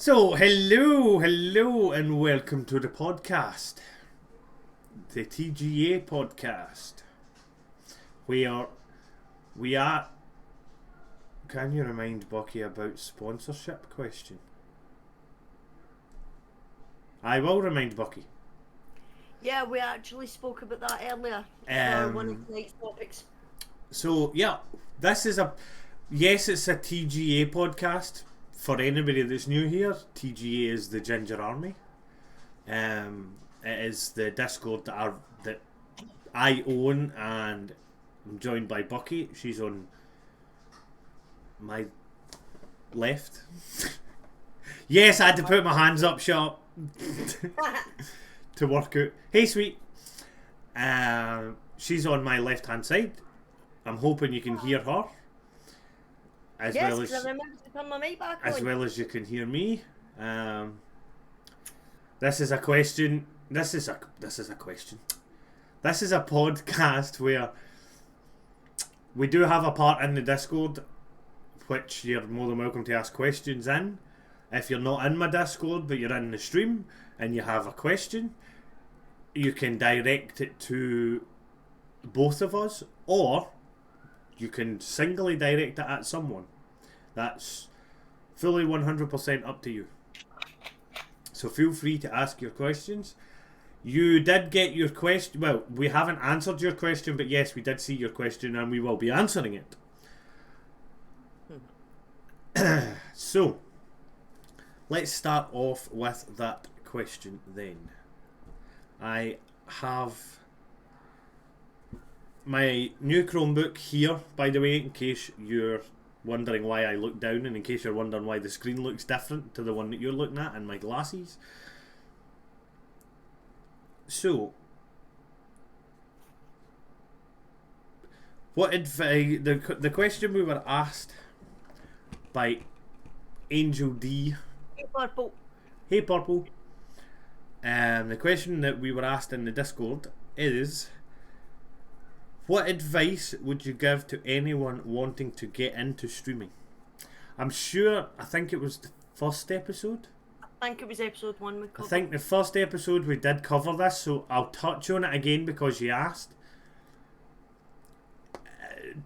So, hello, and welcome to the podcast, the TGA podcast, where we are. Can you remind Bucky about sponsorship question? I will remind Bucky. Yeah, we actually spoke about that earlier for one of tonight's topics. So yeah, this is it's a TGA podcast. For anybody that's new here, TGA is the Ginger Army. It is the Discord that I own, and I'm joined by Bucky. She's on my left. Yes, I had to put my hands up sharp to work out. Hey, sweet. She's on my left hand side. I'm hoping you can hear her. As yes, well as I remember to turn my mic back as on. well as you can hear me. This is a question. This is a question. This is a podcast where we do have a part in the Discord, which you're more than welcome to ask questions in. If you're not in my Discord but you're in the stream and you have a question, you can direct it to both of us, or you can singly direct it at someone. That's fully 100% up to you. So feel free to ask your questions. You did get your question. Well, we haven't answered your question, but yes, we did see your question and we will be answering it. So, let's start off with that question then. I have my new Chromebook here, by the way, in case you're wondering why I look down, and in case you're wondering why the screen looks different to the one that you're looking at, and my glasses. So, what advice? The question we were asked by Angel D. Hey, Purple. Hey, Purple. The question that we were asked in the Discord is, what advice would you give to anyone wanting to get into streaming? I think it was the first episode. I think it was episode 1 we covered. I think the first episode we did cover this, so I'll touch on it again because you asked.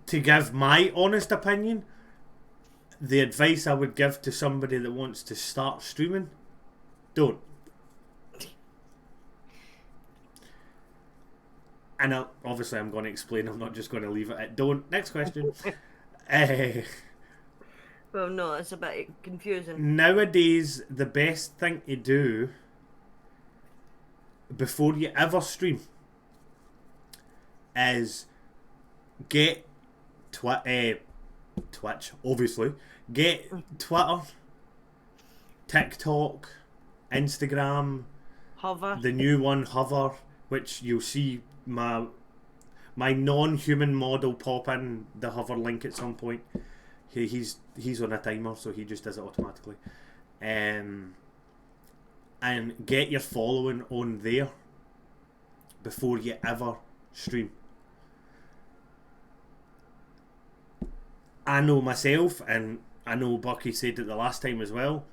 To give my honest opinion, the advice I would give to somebody that wants to start streaming, don't. And obviously I'm going to explain, I'm not just going to leave it at don't. Next question. Well, no, it's a bit confusing. Nowadays, the best thing to do before you ever stream is get Twitch, obviously. Get Twitter, TikTok, Instagram, Hover. the new one, Hover, which you'll see my non-human model pop in the Hover link at some point. He's on a timer, so he just does it automatically. And get your following on there before you ever stream. I know myself, and I know Bucky said it the last time as well.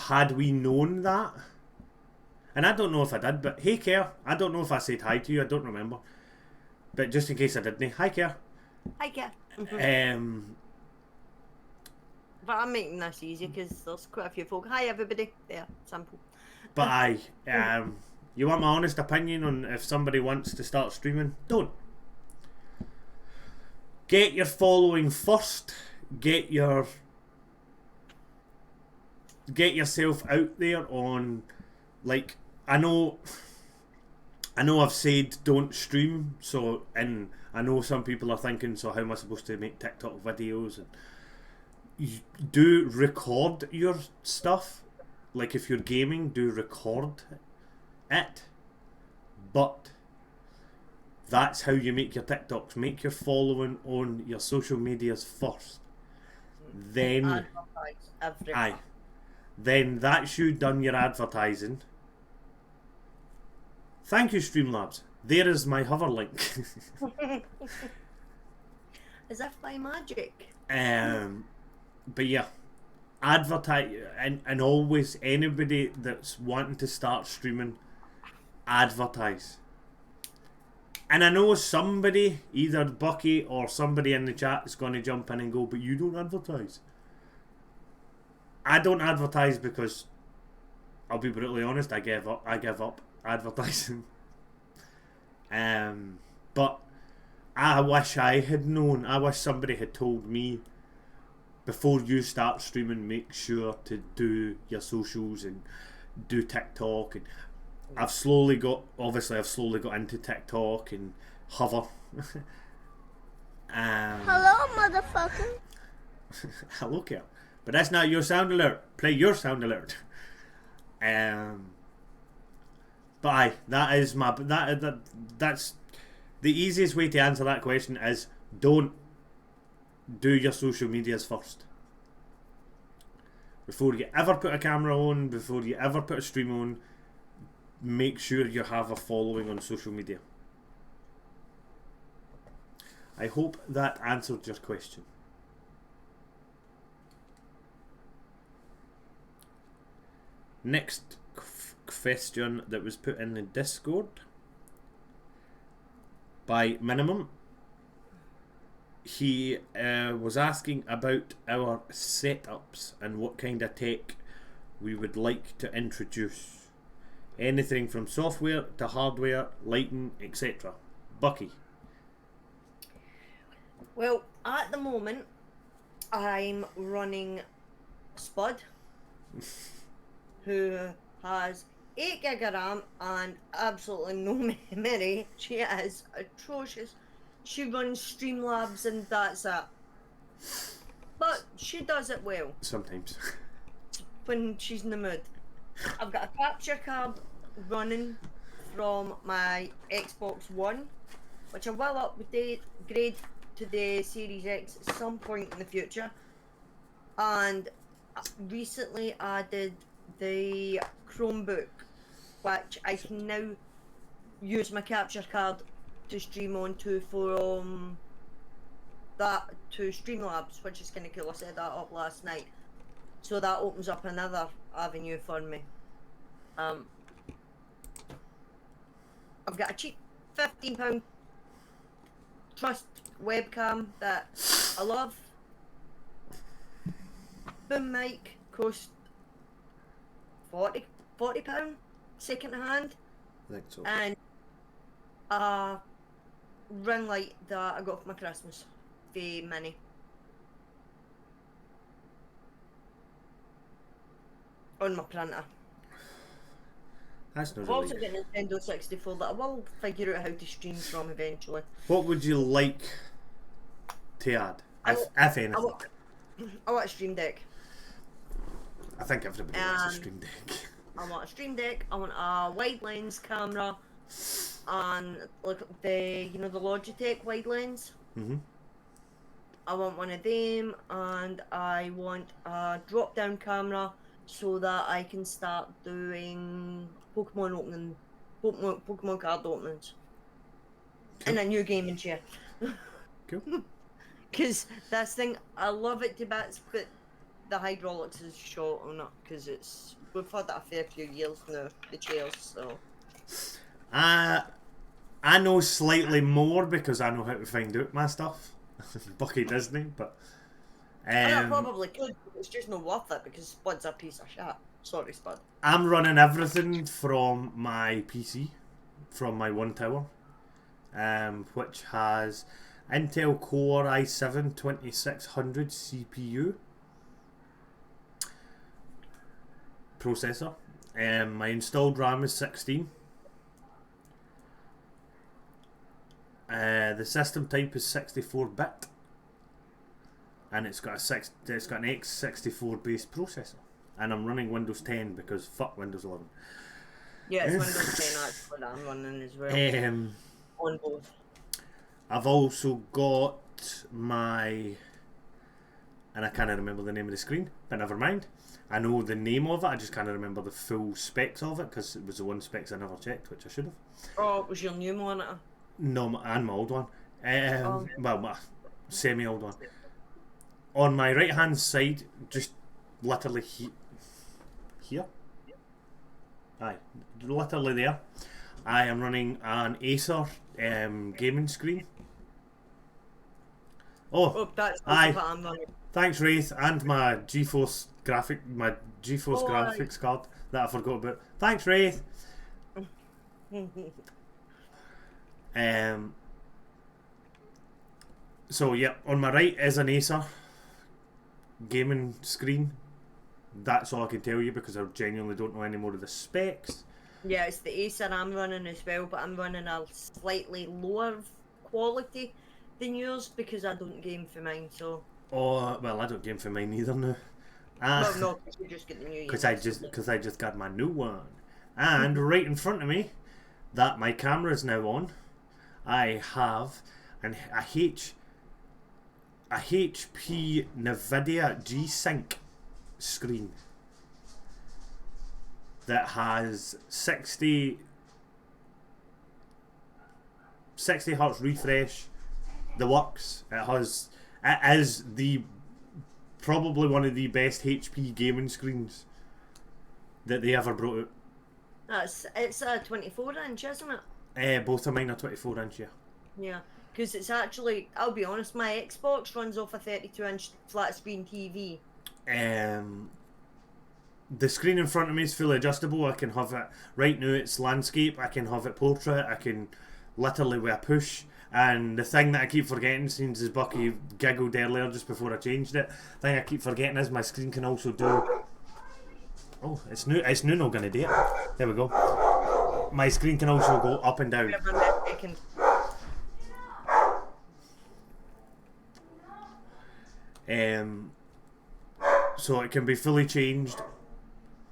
Had we known that, and I don't know if I did, but hey, Kerr, I don't know if I said hi to you, I don't remember. But just in case I didn't, hi, Kerr. Hi, Kat. But I'm making this easy because there's quite a few folk. Hi, everybody. There, simple. But you want my honest opinion on if somebody wants to start streaming? Don't. Get your following first. Get yourself out there on, like, I know I've said don't stream, so, and I know some people are thinking, so how am I supposed to make TikTok videos? And you do record your stuff. Like if you're gaming, do record it. But that's how you make your TikToks. Make your following on your social medias first. Then Advertise everything. Then that's you done your advertising. Thank you, Streamlabs. There is my hover link. As if by magic. But yeah, advertise, and always anybody that's wanting to start streaming, advertise. And I know somebody, either Bucky or somebody in the chat, is going to jump in and go, but you don't advertise. I don't advertise because, I'll be brutally honest, I give up advertising. But I wish I had known. I wish somebody had told me, before you start streaming, make sure to do your socials and do TikTok. And I've slowly got into TikTok and Hover. Hello, motherfucker. Hello, Kel. But that's not your sound alert. Play your sound alert. But aye, that's the easiest way to answer that question is don't do your social medias first. Before you ever put a camera on, before you ever put a stream on, make sure you have a following on social media. I hope that answered your question. Next question that was put in the Discord by Minimum. He was asking about our setups and what kind of tech we would like to introduce. Anything from software to hardware, lighting, etc. Bucky. Well, at the moment, I'm running Spud, who has 8 gig of RAM and absolutely no memory. She is atrocious. She runs Streamlabs and that's it. But she does it well. Sometimes. When she's in the mood. I've got a capture card running from my Xbox One, which I will upgrade to the Series X at some point in the future. And recently added the Chromebook, which I can now use my capture card to stream onto from that to Streamlabs, which is kind of cool. I set that up last night, so that opens up another avenue for me. I've got a cheap £15 Trust webcam that I love. Boom mic cost £40 second hand. I think so. And a ring light that I got for my Christmas, the Mini. On my printer. That's not I've really... also got a Nintendo 64 that I will figure out how to stream from eventually. What would you like to add, if anything? I want a Stream Deck. I think everybody wants a Stream Deck. I want a Stream Deck. I want a wide lens camera, and look the the Logitech wide lens. I want one of them, and I want a drop down camera so that I can start doing Pokemon card openings, and a new gaming chair. Cool. Because this thing, I love it to bits, but the hydraulics is short on it because we've had that a fair few years now, the chairs. So I know slightly more because I know how to find out my stuff. Bucky Disney, but I probably could, but it's just not worth it because Spud's a piece of shit. Sorry, Spud. I'm running everything from my PC, from my one tower, which has Intel Core i7 2600 CPU processor. My installed RAM is 16. The system type is 64-bit, and it's got an x64 based processor, and I'm running Windows 10 because fuck Windows 11. Yeah, it's Windows 10 that's what I'm running as well. On both. I've also got my, and I can't remember the name of the screen, but never mind. I know the name of it, I just can't remember the full specs of it because it was the one specs I never checked, which I should have. Oh, it was your new monitor? No, and my old one. Well, my semi-old one. On my right-hand side, just literally here. Aye, literally there. I am running an Acer gaming screen. Oh, that's aye. what I'm running. Thanks, Wraith, and my GeForce graphics card that I forgot about. Thanks, Wraith. So yeah, on my right is an Acer gaming screen. That's all I can tell you because I genuinely don't know any more of the specs. Yeah, it's the Acer I'm running as well, but I'm running a slightly lower quality than yours because I don't game for mine. So. Oh well, I don't game for mine either now. Well, no, because you just get the new. Because I just got my new one, and right in front of me, that my camera is now on. I have a HP Nvidia G-Sync screen that has 60 hertz refresh, the works. It is probably one of the best HP gaming screens that they ever brought out. It's a 24-inch, isn't it? Both of mine are 24-inch, yeah. Yeah, because it's actually, I'll be honest, my Xbox runs off a 32-inch flat screen TV. The screen in front of me is fully adjustable. I can have it, right now it's landscape, I can have it portrait, I can literally with a push. And the thing that I keep forgetting, since as Bucky giggled earlier just before I changed it, the thing I keep forgetting is my screen can also do... Oh, it's new not going to do it. There we go. My screen can also go up and down. So it can be fully changed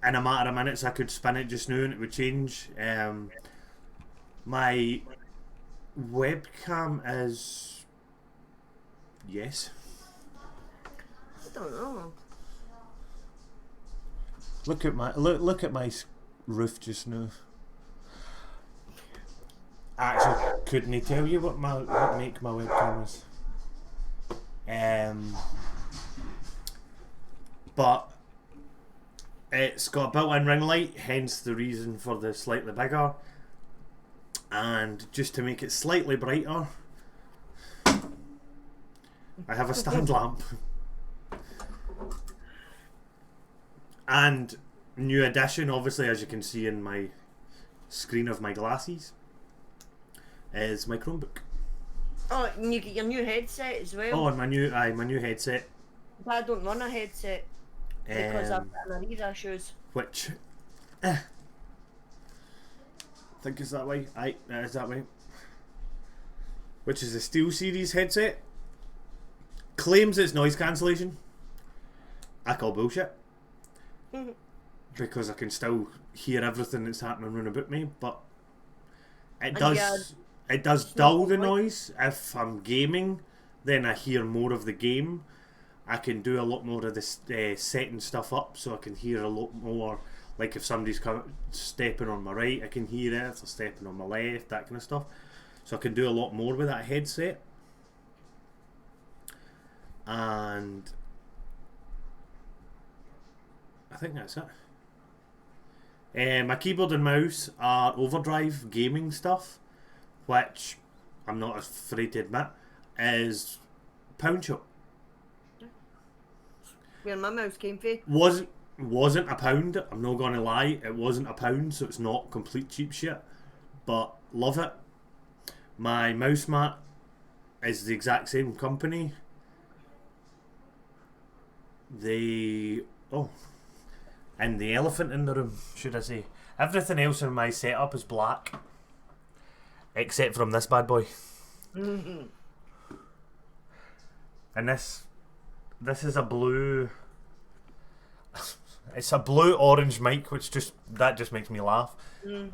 in a matter of minutes. I could spin it just now and it would change. My webcam is... Yes. I don't know. Look at my roof just now. I actually couldn't tell you what make my webcam is. But it's got a built-in ring light, hence the reason for the slightly bigger. And just to make it slightly brighter, I have a stand lamp. And new addition, obviously, as you can see in my screen of my glasses, is my Chromebook. Oh, and you get your new headset as well. Oh, and my new headset. But I don't run a headset because I've got ear issues. Which, I think is that way. Aye, that is that way. Which is a SteelSeries headset. Claims it's noise cancellation. I call bullshit. Because I can still hear everything that's happening round about me, but it does dull the noise. If I'm gaming, then I hear more of the game. I can do a lot more of this setting stuff up, so I can hear a lot more. Like if somebody's stepping on my right, I can hear it. If they're stepping on my left, that kind of stuff. So I can do a lot more with that headset. And I think that's it. My keyboard and mouse are Overdrive gaming stuff, which I'm not afraid to admit is pound shop. Where my mouse came from. Wasn't a pound. I'm not gonna lie. It wasn't a pound, so it's not complete cheap shit. But love it. My mouse mat is the exact same company. And the elephant in the room, should I say. Everything else in my setup is black. Except from this bad boy. Mm-hmm. And this is a blue... It's a blue-orange mic, which just makes me laugh. They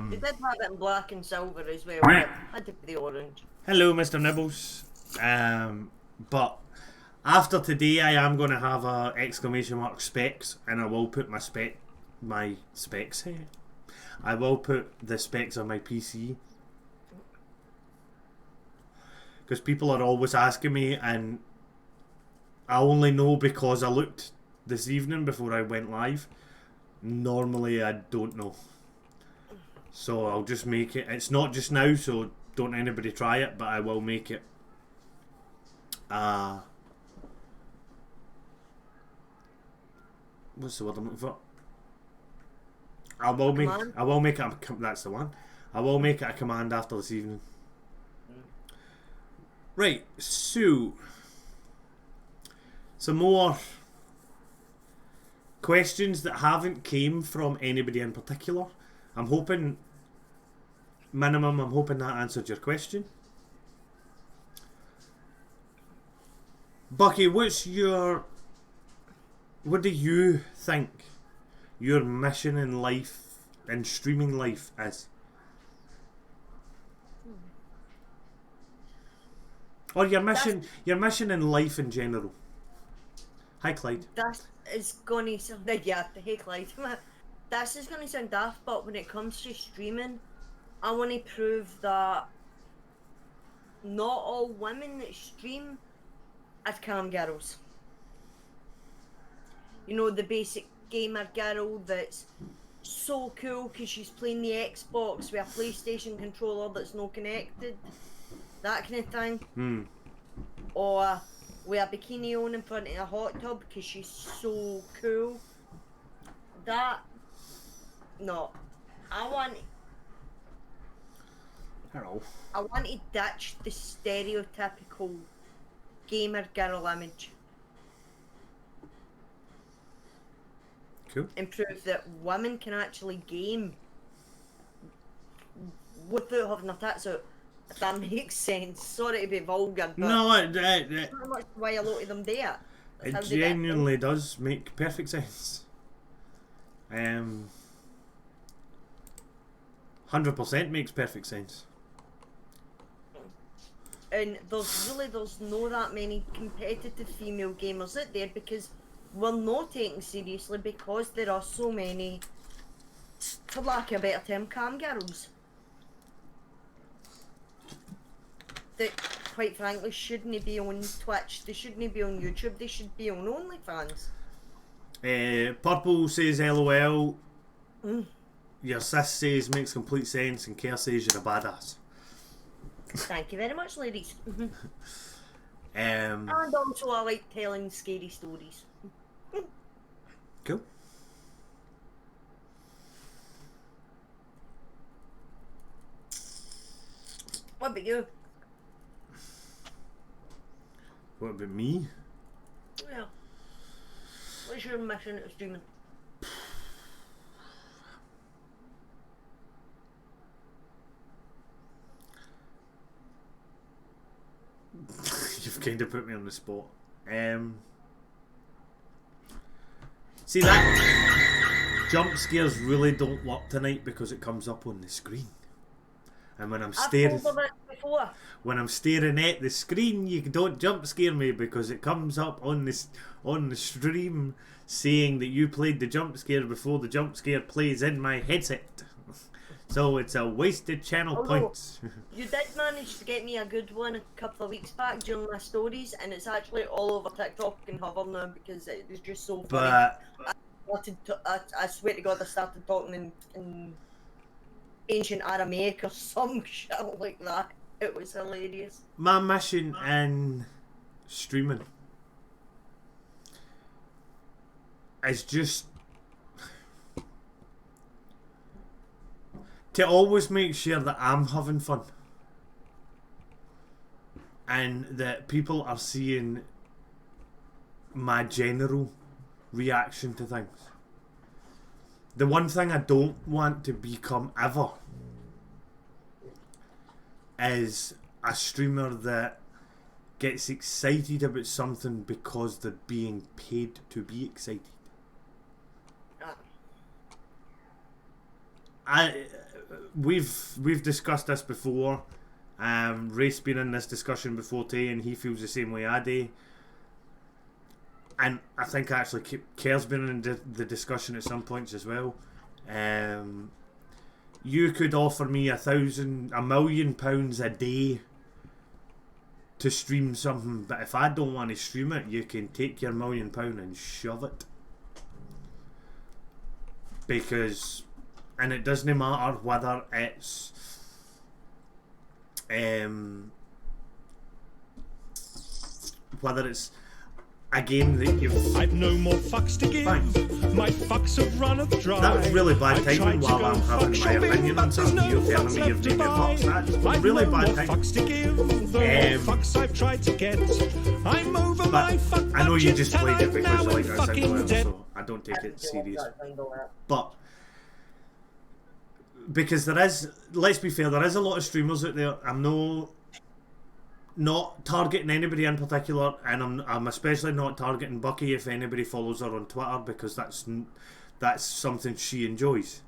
did have it in black and silver as well, but I did the orange. Hello, Mr. Nibbles. But after today, I am going to have a ! Specs, and I will put my specs. I will put the specs on my PC. Because people are always asking me, and I only know because I looked this evening before I went live. Normally I don't know. So I'll just make it. It's not just now, so don't anybody try it, but I will make it. What's the word I'm looking for? I will make it that's the one. I will make it a command after this evening. Right, so some more questions that haven't came from anybody in particular. I'm hoping that answered your question. Bucky, what do you think your mission in life, in streaming life, is? Or your mission in life in general? Hi, Clyde. That is gonna sound hey Clyde. This is gonna sound daft, but when it comes to streaming, I want to prove that not all women that stream are cam girls. You know, the basic gamer girl that's so cool because she's playing the Xbox with a PlayStation controller that's not connected, that kind of thing. Or with a bikini on in front of a hot tub because she's so cool. No, I want to ditch the stereotypical gamer girl image. Cool. And prove that women can actually game without having a tits out. If that makes sense. Sorry to be vulgar, but no, that's not much why a lot of them do it. It genuinely does make perfect sense. 100% makes perfect sense. And there's no that many competitive female gamers out there because we're not taken seriously because there are so many, for lack of a better term, cam girls that quite frankly shouldn't be on Twitch, they shouldn't be on YouTube, they should be on OnlyFans. Purple says LOL. Your sis says makes complete sense, and Kerr says you're a badass. Thank you very much, ladies. And also I like telling scary stories. Cool. What about you? What about me? Yeah. What's your mission at streaming? You've kind of put me on the spot. See, that jump scares really don't work tonight because it comes up on the screen. And when I'm staring at the screen, you don't jump scare me because it comes up on the stream saying that you played the jump scare before the jump scare plays in my headset. So it's a wasted channel points. You did manage to get me a good one a couple of weeks back during my stories, and it's actually all over TikTok and Hover now because it was just so funny. But I swear to God, I started talking in ancient Aramaic or some shit like that. It was hilarious. My mission in streaming is just to always make sure that I'm having fun and that people are seeing my general reaction to things. The one thing I don't want to become ever is a streamer that gets excited about something because they're being paid to be excited. We've discussed this before. Ray's been in this discussion before too, and he feels the same way I do. And I think actually Kerr's been in the discussion at some points as well. You could offer me £1 million a day to stream something, but if I don't want to stream it, you can take your £1 million and shove it. because, and it doesn't matter whether it's a game that you've... I've no more fucks to give. Fine. My fucks have run dry. That was really bad I tried timing to while go I'm having fuck my shopping, opinion on but there's something. no You're telling fucks me left you've to named your buy. fucks. That's I've really no bad more timing. fucks to give. The more fucks I've tried to get. I'm over But my fuck I know you budget just and played it I'm because now like in a fucking single debt. so I don't take it serious. That single out. But because there is, let's be fair, there is a lot of streamers out there. I'm not targeting anybody in particular, and I'm especially not targeting Bucky if anybody follows her on Twitter, because that's something she enjoys.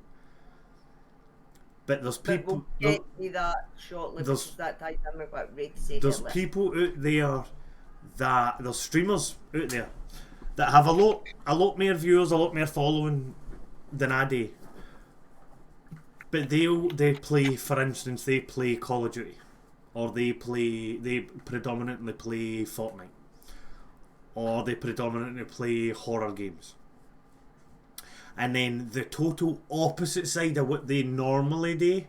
But there's people. But we'll get to that shortly because that ties in with what Ray said. There's people out there there's streamers out there that have a lot more viewers, a lot more following than I do. But they play, for instance, they play Call of Duty, or they predominantly play Fortnite, or they predominantly play horror games. And then the total opposite side of what they normally do,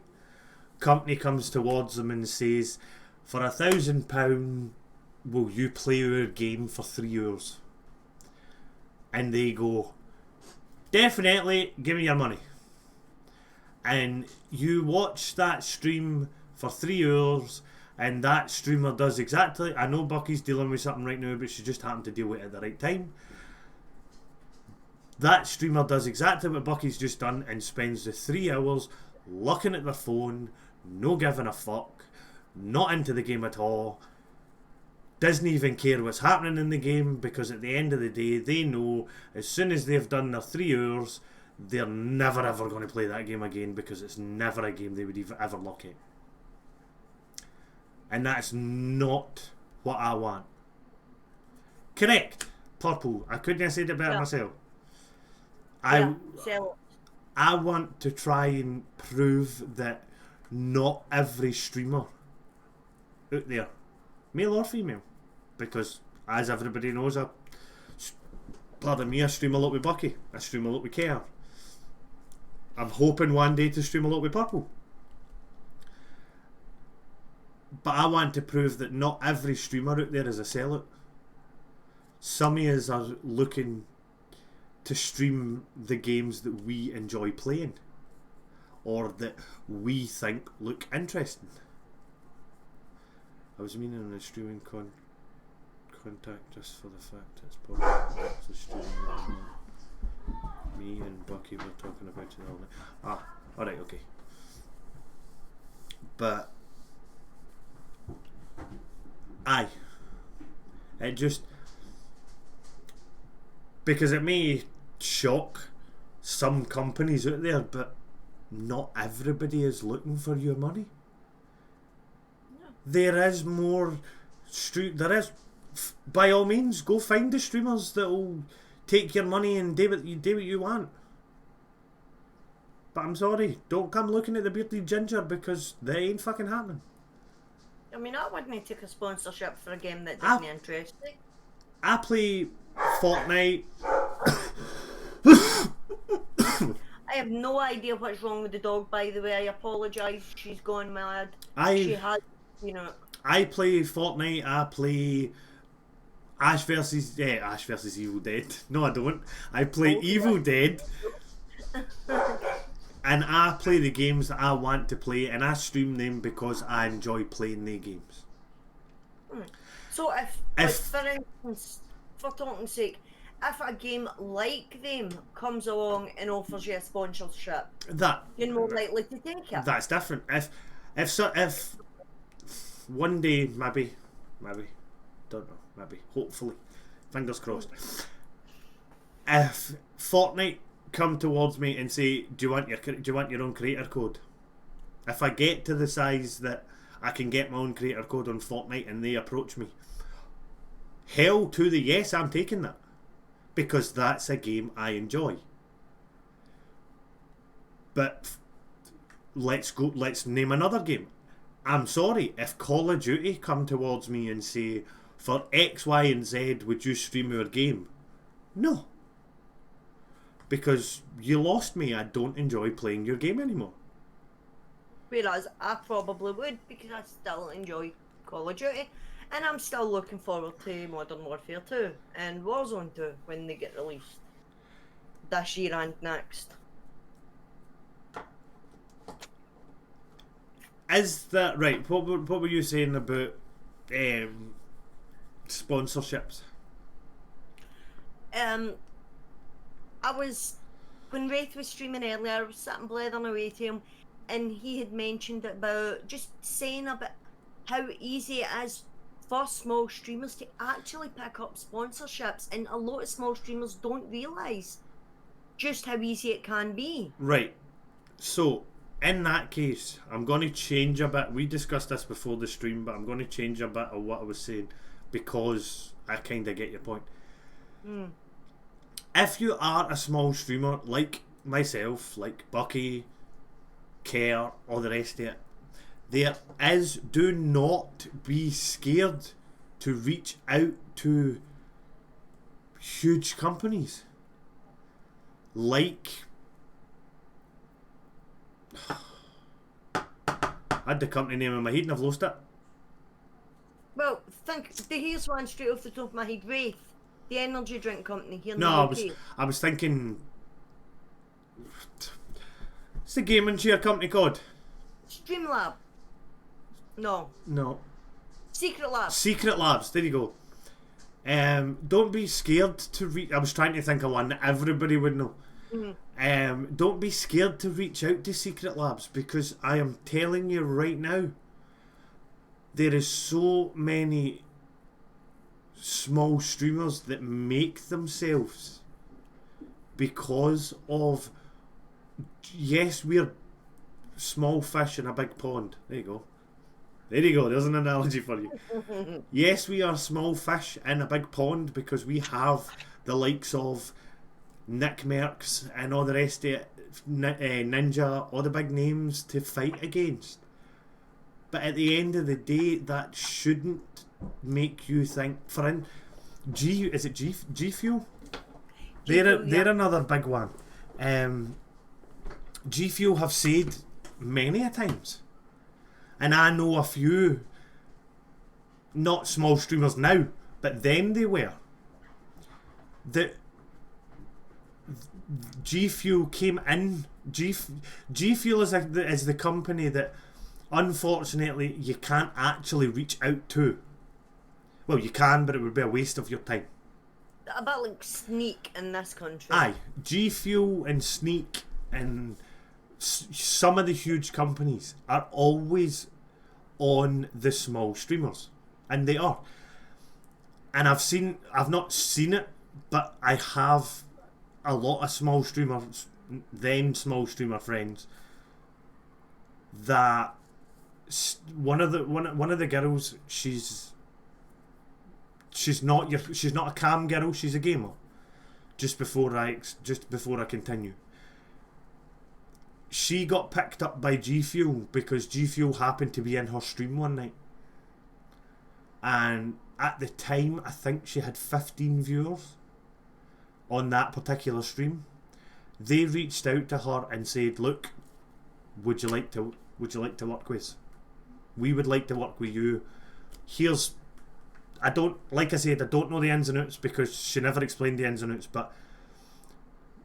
company comes towards them and says, for £1,000, will you play our game for 3 hours? And they go, definitely, give me your money. And you watch that stream for 3 hours, and that streamer does exactly... I know Bucky's dealing with something right now, but she just happened to deal with it at the right time. That streamer does exactly what Bucky's just done and spends the 3 hours looking at their phone, no giving a fuck, not into the game at all, doesn't even care what's happening in the game, because at the end of the day they know as soon as they've done their 3 hours they're never ever going to play that game again, because it's never a game they would ever look at. And that's not what I want. Correct. Purple. I couldn't have said it better myself. I want to try and prove that not every streamer out there, male or female, because as everybody knows, I stream a lot with Bucky, I stream a lot with Care. I'm hoping one day to stream a lot with Purple. But I want to prove that not every streamer out there is a sellout. Some of us are looking to stream the games that we enjoy playing, or that we think look interesting. I was meaning a streaming contact just for the fact it's probably the streaming. Me and Bucky were talking about it all night. Alright, okay. But it just, because it may shock some companies out there, but not everybody is looking for your money. No. There is more by all means, go find the streamers that'll take your money and do what you want. But I'm sorry, don't come looking at the bearded ginger, because they ain't fucking happening. I mean, I wouldn't take a sponsorship for a game that doesn't interest me. I play Fortnite. I have no idea what's wrong with the dog, by the way. I apologise. She's gone mad. She has, I play Fortnite. I play Ash versus Evil Dead. No, I don't. I play Evil Dead. And I play the games that I want to play, and I stream them because I enjoy playing the games. So if for instance, for talking sake, if a game like them comes along and offers you a sponsorship, you're more likely to take it. That's different. If one day, maybe, don't know, maybe, hopefully, fingers crossed. If Fortnite come towards me and say, do you want your own creator code? If I get to the size that I can get my own creator code on Fortnite and they approach me, hell to the yes, I'm taking that, because that's a game I enjoy. But let's name another game. I'm sorry, if Call of Duty come towards me and say, for X, Y and Z, would you stream our game? No. because you lost me. I don't enjoy playing your game anymore. Whereas I probably would, because I still enjoy Call of Duty, and I'm still looking forward to Modern Warfare 2 and Warzone 2 when they get released this year and next. Is that right? What were you saying about sponsorships? I was, when Wraith was streaming earlier, I was sitting blethering away to him, and he had mentioned about just saying about how easy it is for small streamers to actually pick up sponsorships, and a lot of small streamers don't realise just how easy it can be. Right. So, in that case, I'm going to change a bit. We discussed this before the stream, but I'm going to change a bit of what I was saying because I kind of get your point. If you are a small streamer like myself, like Bucky, Kerr, all the rest of it, do not be scared to reach out to huge companies like I had the company name in my head and I've lost it. Well, here's one straight off the top of my head. Wraith, the energy drink company here in the No, UK. I was thinking, what's the gaming chair company called? Streamlab. No. Secret Lab. Secret Labs, there you go. Don't be scared to reach. I was trying to think of one that everybody would know. Don't be scared to reach out to Secret Labs, because I am telling you right now, there is so many small streamers that make themselves because of, yes, we're small fish in a big pond. There you go. There's an analogy for you. Yes, we are small fish in a big pond because we have the likes of Nick Merckx and all the rest of it, Ninja, all the big names to fight against. But at the end of the day, that shouldn't make you think. Is it G Fuel? They're another big one. G Fuel have said many a times, and I know a few, not small streamers now, but then they were, that G Fuel came in. G Fuel is the company that unfortunately you can't actually reach out to. Well, you can, but it would be a waste of your time. A bit like Sneak in this country. Aye, G Fuel and Sneak and some of the huge companies are always on the small streamers, and they are. And I've not seen it, but I have a lot of small streamer friends that one of the girls, she's not a cam girl, she's a gamer. Just before I continue, she got picked up by G Fuel because G Fuel happened to be in her stream one night, and at the time I think she had 15 viewers on that particular stream. They reached out to her and said, "Look, would you like to work with us? We would like to work with you. Here's." I don't know the ins and outs because she never explained the ins and outs, but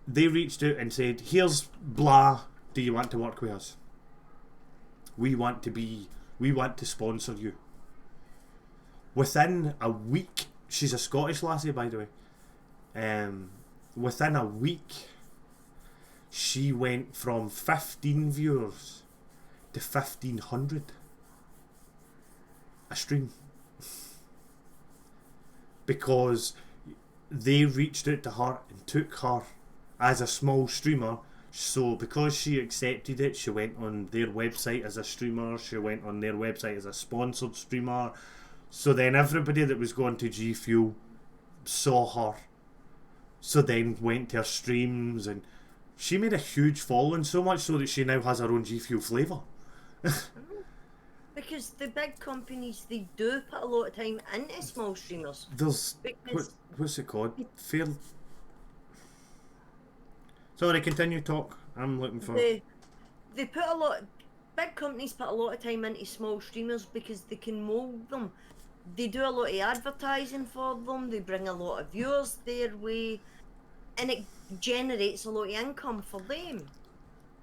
they reached out and said, "Here's blah, do you want to work with us? We want to sponsor you." Within a week, she's a Scottish lassie, by the way. Within a week, she went from 15 viewers to 1,500 a stream. Because they reached out to her and took her as a small streamer. So because she accepted it, she went on their website as a streamer, she went on their website as a sponsored streamer. So then everybody that was going to G Fuel saw her, so then went to her streams, and she made a huge following, so much so that she now has her own G Fuel flavour. Because the big companies, they do put a lot of time into small streamers. There's what's it called? Sorry, continue talk. I'm looking for. They put a lot. Big companies put a lot of time into small streamers because they can mould them. They do a lot of advertising for them. They bring a lot of viewers their way, and it generates a lot of income for them.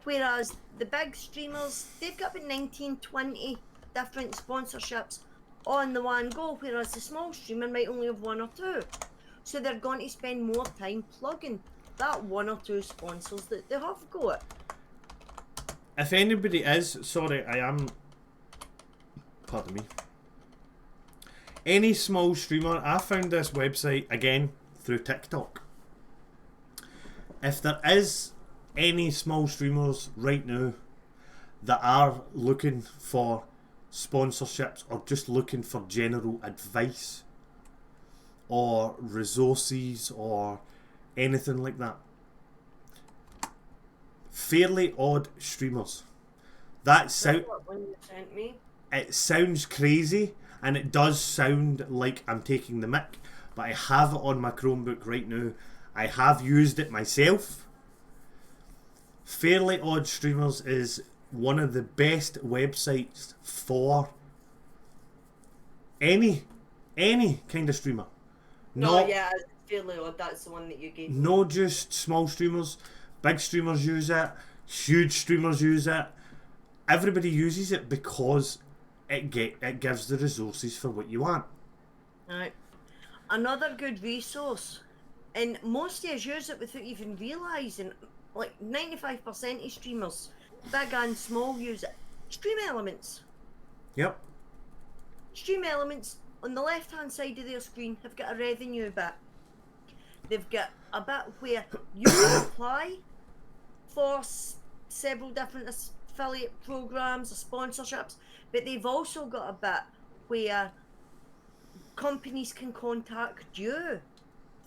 Whereas the big streamers, they've got about 19, 20 different sponsorships on the one go, whereas the small streamer might only have one or two. So they're going to spend more time plugging that one or two sponsors that they have got. If anybody is, sorry, I am. Pardon me. Any small streamer, I found this website again through TikTok. If there is any small streamers right now that are looking for sponsorships or just looking for general advice or resources or anything like that, Fairly Odd Streamers. That sound. What one you sent me? It sounds crazy, and it does sound like I'm taking the mick, but I have it on my Chromebook right now. I have used it myself. Fairly Odd Streamers is one of the best websites for any kind of streamer. No, yeah, it's Fairly Odd. That's the one that you gave me. Not just small streamers. Big streamers use it. Huge streamers use it. Everybody uses it because it gives the resources for what you want. Right. Another good resource, and most of us use it without even realising, like 95% of streamers, big and small, use it. Stream Elements. Yep. Stream Elements, on the left hand side of their screen, have got a revenue bit. They've got a bit where you can apply for several different affiliate programs or sponsorships, but they've also got a bit where companies can contact you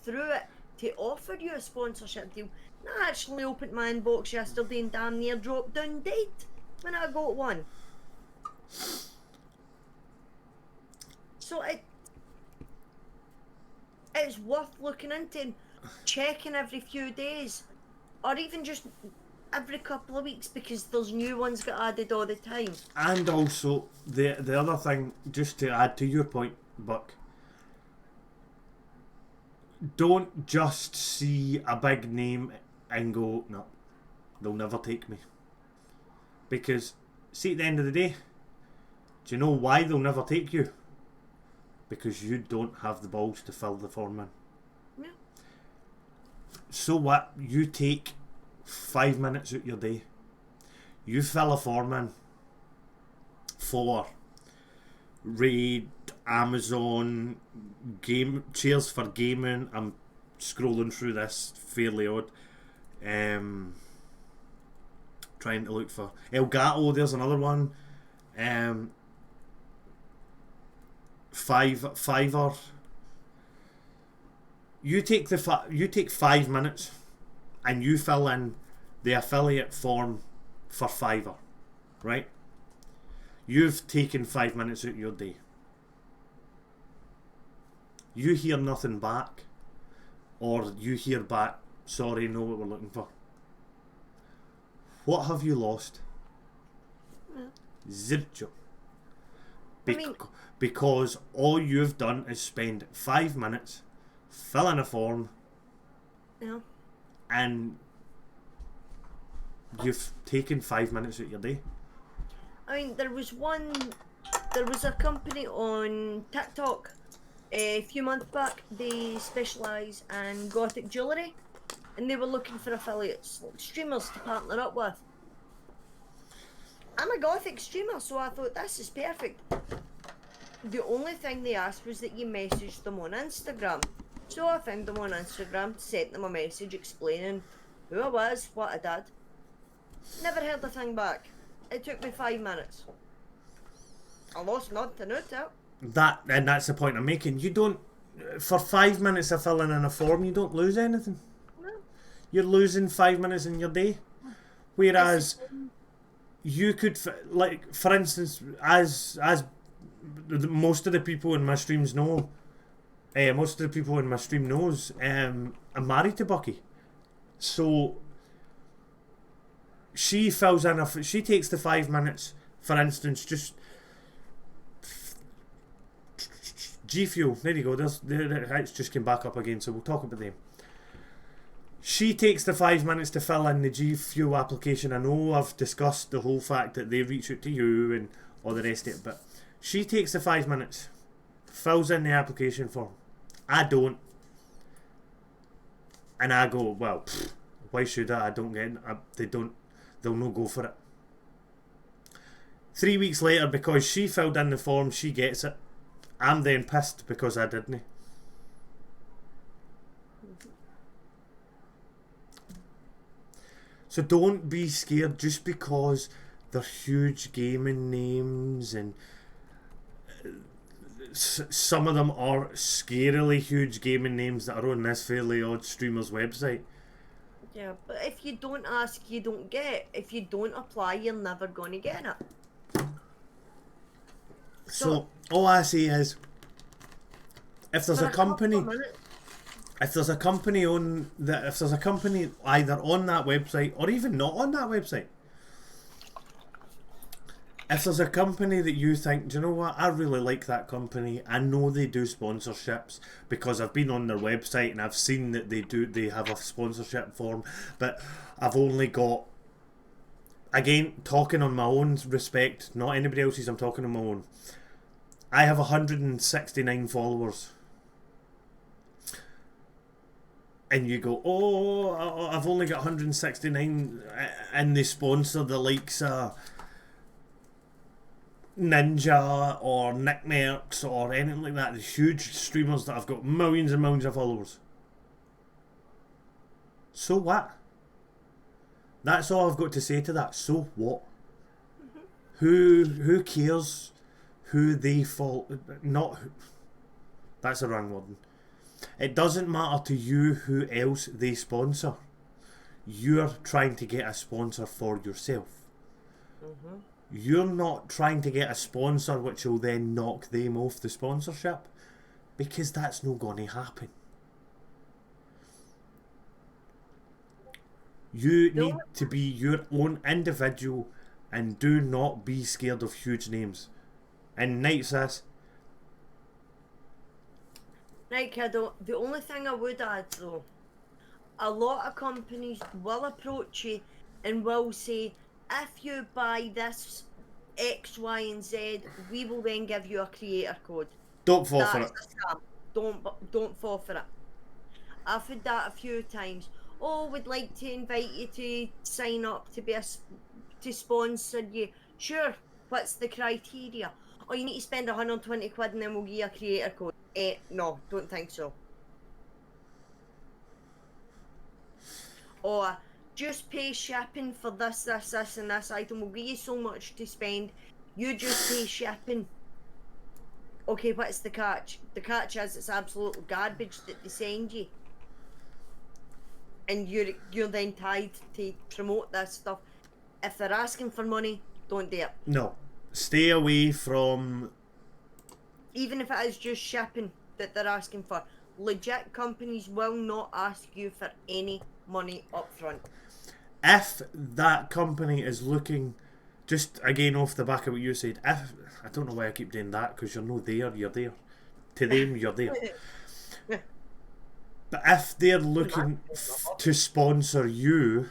through it to offer you a sponsorship deal. And I actually opened my inbox yesterday and damn near dropped down dead when I got one. So it's worth looking into and checking every few days, or even just every couple of weeks, because there's new ones get added all the time. And also the other thing, just to add to your point, Buck, don't just see a big name and go, no, they'll never take me. Because see, at the end of the day, do you know why they'll never take you? Because you don't have the balls to fill the form in. Yeah. So what? You take 5 minutes out your day. You fill a form in for Raid, Amazon, Cheers for Gaming. I'm scrolling through this, Fairly Odd. Trying to look for Elgato. There's another one. Fiverr. You take 5 minutes and you fill in the affiliate form for Fiverr, right? You've taken 5 minutes out of your day. You hear nothing back, or you hear back, sorry, know what we're looking for. What have you lost? Zero. Because all you've done is spend 5 minutes, fill in a form, Yeah. and you've taken 5 minutes out of your day. I mean, there was a company on TikTok a few months back. They specialise in gothic jewellery, and they were looking for affiliates, like streamers to partner up with. I'm a gothic streamer, so I thought this is perfect. The only thing they asked was that you message them on Instagram. So I found them on Instagram, sent them a message explaining who I was, what I did. Never heard a thing back. It took me 5 minutes. I lost nothing out of it. That's the point I'm making. You don't, for 5 minutes of filling in a form, you don't lose anything. No. You're losing 5 minutes in your day. Whereas you could, like, for instance, as most of the people in my streams know, most of the people in my stream knows, I'm married to Bucky. So she fills in she takes the 5 minutes, for instance, just G Fuel. There you go. It's just came back up again, so we'll talk about them. She takes the 5 minutes to fill in the G Fuel application. I know I've discussed the whole fact that they reach out to you and all the rest of it, but she takes the 5 minutes, fills in the application form. I don't. And I go, well, why should I? I don't get it. They'll no go for it. 3 weeks later, because she filled in the form, she gets it. I'm then pissed because I didn't. So don't be scared just because they're huge gaming names, and some of them are scarily huge gaming names that are on this Fairly Odd Streamer's website. Yeah, but if you don't ask, you don't get. If you don't apply, you're never going to get it. So all I say is, if there's a company, if there's a company either on that website or even not on that website, if there's a company that you think, do you know what, I really like that company, I know they do sponsorships because I've been on their website and I've seen that they have a sponsorship form, but I've only got, again, talking on my own respect, not anybody else's, I'm talking on my own, I have 169 followers. And you go, oh, I've only got 169, and they sponsor the likes of Ninja or Nick Mercs or anything like that. The huge streamers that have got millions and millions of followers. So what? That's all I've got to say to that. So what? Who cares who they follow? Not. That's the wrong word. It doesn't matter to you who else they sponsor. You're trying to get a sponsor for yourself. You're not trying to get a sponsor which will then knock them off the sponsorship, because that's not going to happen. You need to be your own individual and do not be scared of huge names. And night, sis. Right, kiddo, the only thing I would add though, a lot of companies will approach you and will say, if you buy this X, Y, and Z, we will then give you a creator code. Don't fall for it. That's a scam. Don't fall for it. I've had that a few times. Oh, we'd like to invite you to sign up to to sponsor you. Sure, what's the criteria? Oh, you need to spend 120 quid and then we'll give you a creator code. No, don't think so. Or just pay shipping for this, and this item. We'll give you so much to spend. You just pay shipping. Okay, what's the catch? The catch is it's absolute garbage that they send you. And you're then tied to promote this stuff. If they're asking for money, don't do it. No. Stay away from... Even if it is just shipping that they're asking for. Legit companies will not ask you for any money up front. If that company is looking, just again off the back of what you said, if, I don't know why I keep doing that, because you're not there, you're there. To them, you're there. But if they're looking to sponsor you,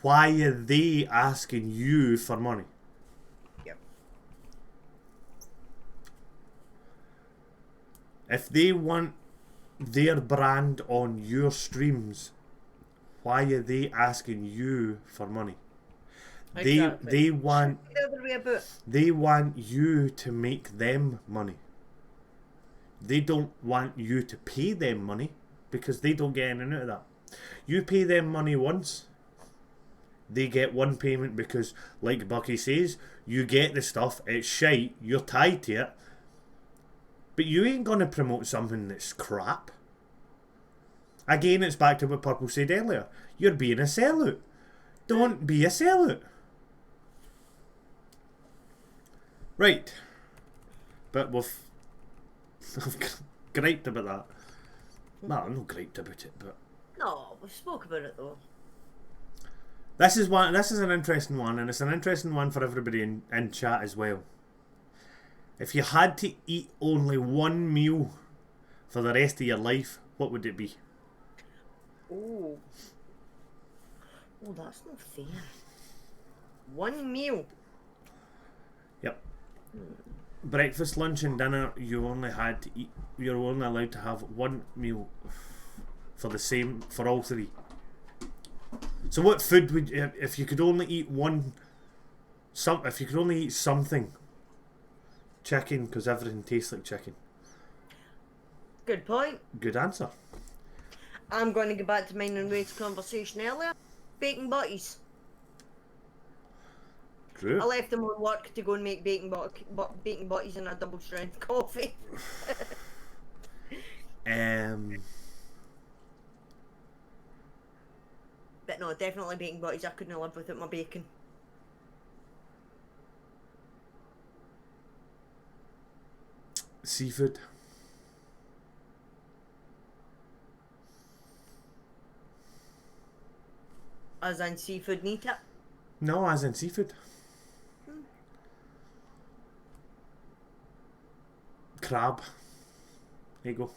why are they asking you for money? Yep. If they want their brand on your streams, why are they asking you for money? Exactly. They want The other way about. they want you to make them money. They don't want you to pay them money, because they don't get anything out of that. You pay them money once, they get one payment, because like Bucky says, you get the stuff, it's shite, you're tied to it, but you ain't going to promote something that's crap. Again, it's back to what Purple said earlier. You're being a sellout. Don't be a sellout. Right. But I've griped about that. Well, I'm not griped about it, but... No, we spoke about it though. This is one. This is an interesting one, and it's an interesting one for everybody in chat as well. If you had to eat only one meal for the rest of your life, what would it be? Oh. Oh, that's not fair. One meal. Yep. Breakfast, lunch, and dinner. You only had to eat. You're only allowed to have one meal for all three. So, what food would if you could only eat one? If you could only eat something. Chicken, because everything tastes like chicken. Good point. Good answer. I'm going to go back to mine and Ray's conversation earlier. Bacon butties. True. I left them on work to go and make bacon butties and a double strength coffee. But no, definitely bacon butties. I couldn't live without my bacon. Seafood. As in seafood need it. No, as in seafood. Crab. There you go.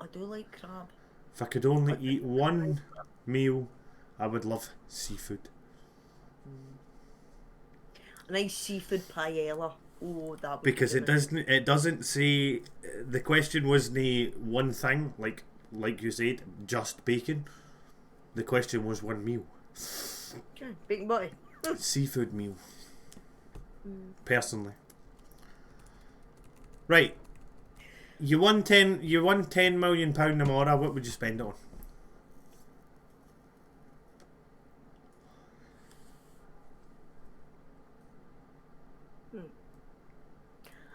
I do like crab. If I could only eat one meal, I would love seafood. A nice seafood paella. Oh, that would Because be it doesn't say the question wasn't one thing like you said, just bacon. The question was one meal. Okay, bacon butty. Seafood meal. Personally. Right. You won £10 million tomorrow, what would you spend it on?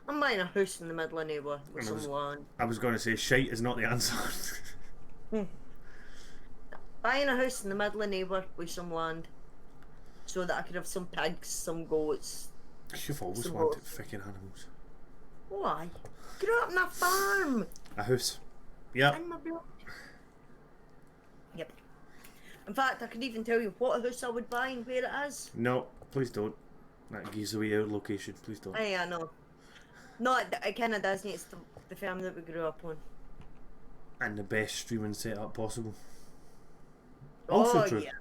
I'm buying a house in the middle of nowhere with some land. I was going to say shite is not the answer. Buying a house in the middle of nowhere with some land, so that I could have some pigs, some goats. You've always Some wanted goats. freaking animals. Why? Grew up on a farm. A house. Yeah. In my blood. Yep. In fact, I could even tell you what house I would buy and where it is. No, please don't. That gives away our location. Please don't. I know. No, it kind of doesn't. It's the farm that we grew up on. And the best streaming setup possible. Also true. Yeah.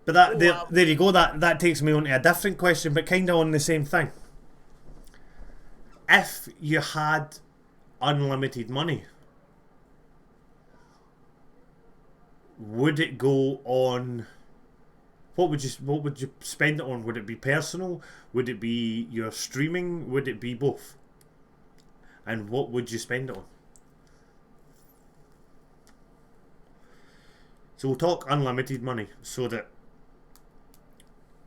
But that Oh, there, wow. there you go. That takes me on to a different question, but kind of on the same thing. If you had unlimited money, would it go on? What would you spend it on? Would it be personal? Would it be your streaming? Would it be both? And what would you spend it on? So we'll talk unlimited money, so that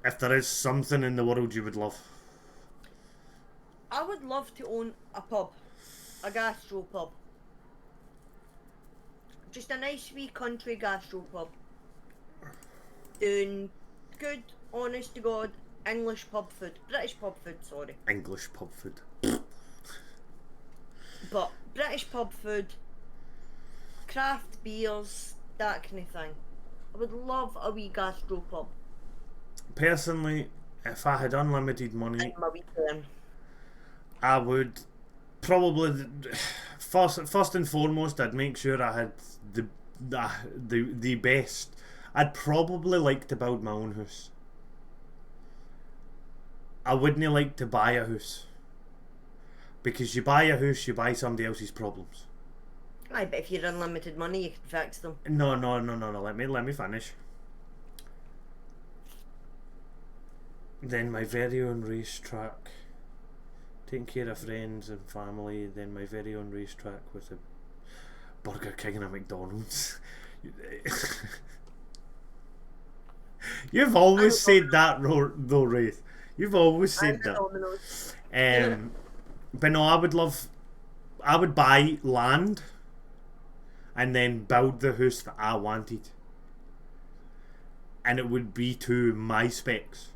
if there is something in the world you would love. I would love to own a pub, a gastro pub. Just a nice wee country gastro pub. Doing good, honest to God, English pub food. British pub food, sorry. English pub food. But British pub food, craft beers, that kind of thing. I would love a wee gastro pub. Personally, if I had unlimited money, In my wee town. I would probably first and foremost, I'd make sure I had the best. I'd probably like to build my own house. I wouldn't like to buy a house, because you buy a house, you buy somebody else's problems. Aye, but if you're unlimited money, you can fix them. No. Let me finish. Then my very own racetrack, taking care of friends and family. Then my very own racetrack with a Burger King and a McDonald's. You've always said that, though, Wraith. You've always said that. But no, I would buy land and then build the house that I wanted, and it would be to my specs.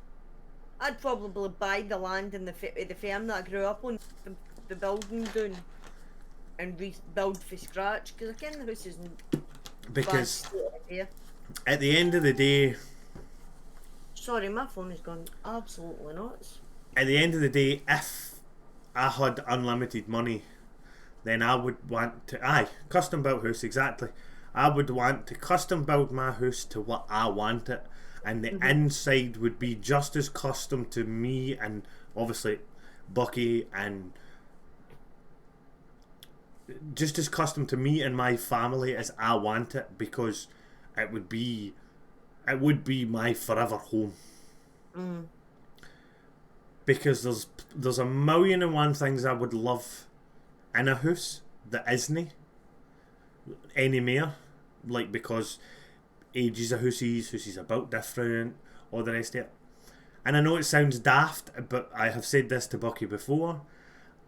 I'd probably buy the land and the farm that I grew up on, the building down, and rebuild from scratch, because again the house isn't Because here. At the end of the day, Sorry, my phone has gone absolutely nuts. at the end of the day, if I had unlimited money, then I would want to custom built house, exactly. I would want to custom build my house to what I want it, and the inside would be just as custom to me and obviously Bucky, and just as custom to me and my family as I want it, because it would be my forever home. Because there's a million and one things I would love in a house that isn't anymore, like, because ages of houses are built different, all the rest of it. And I know it sounds daft, but I have said this to Bucky before.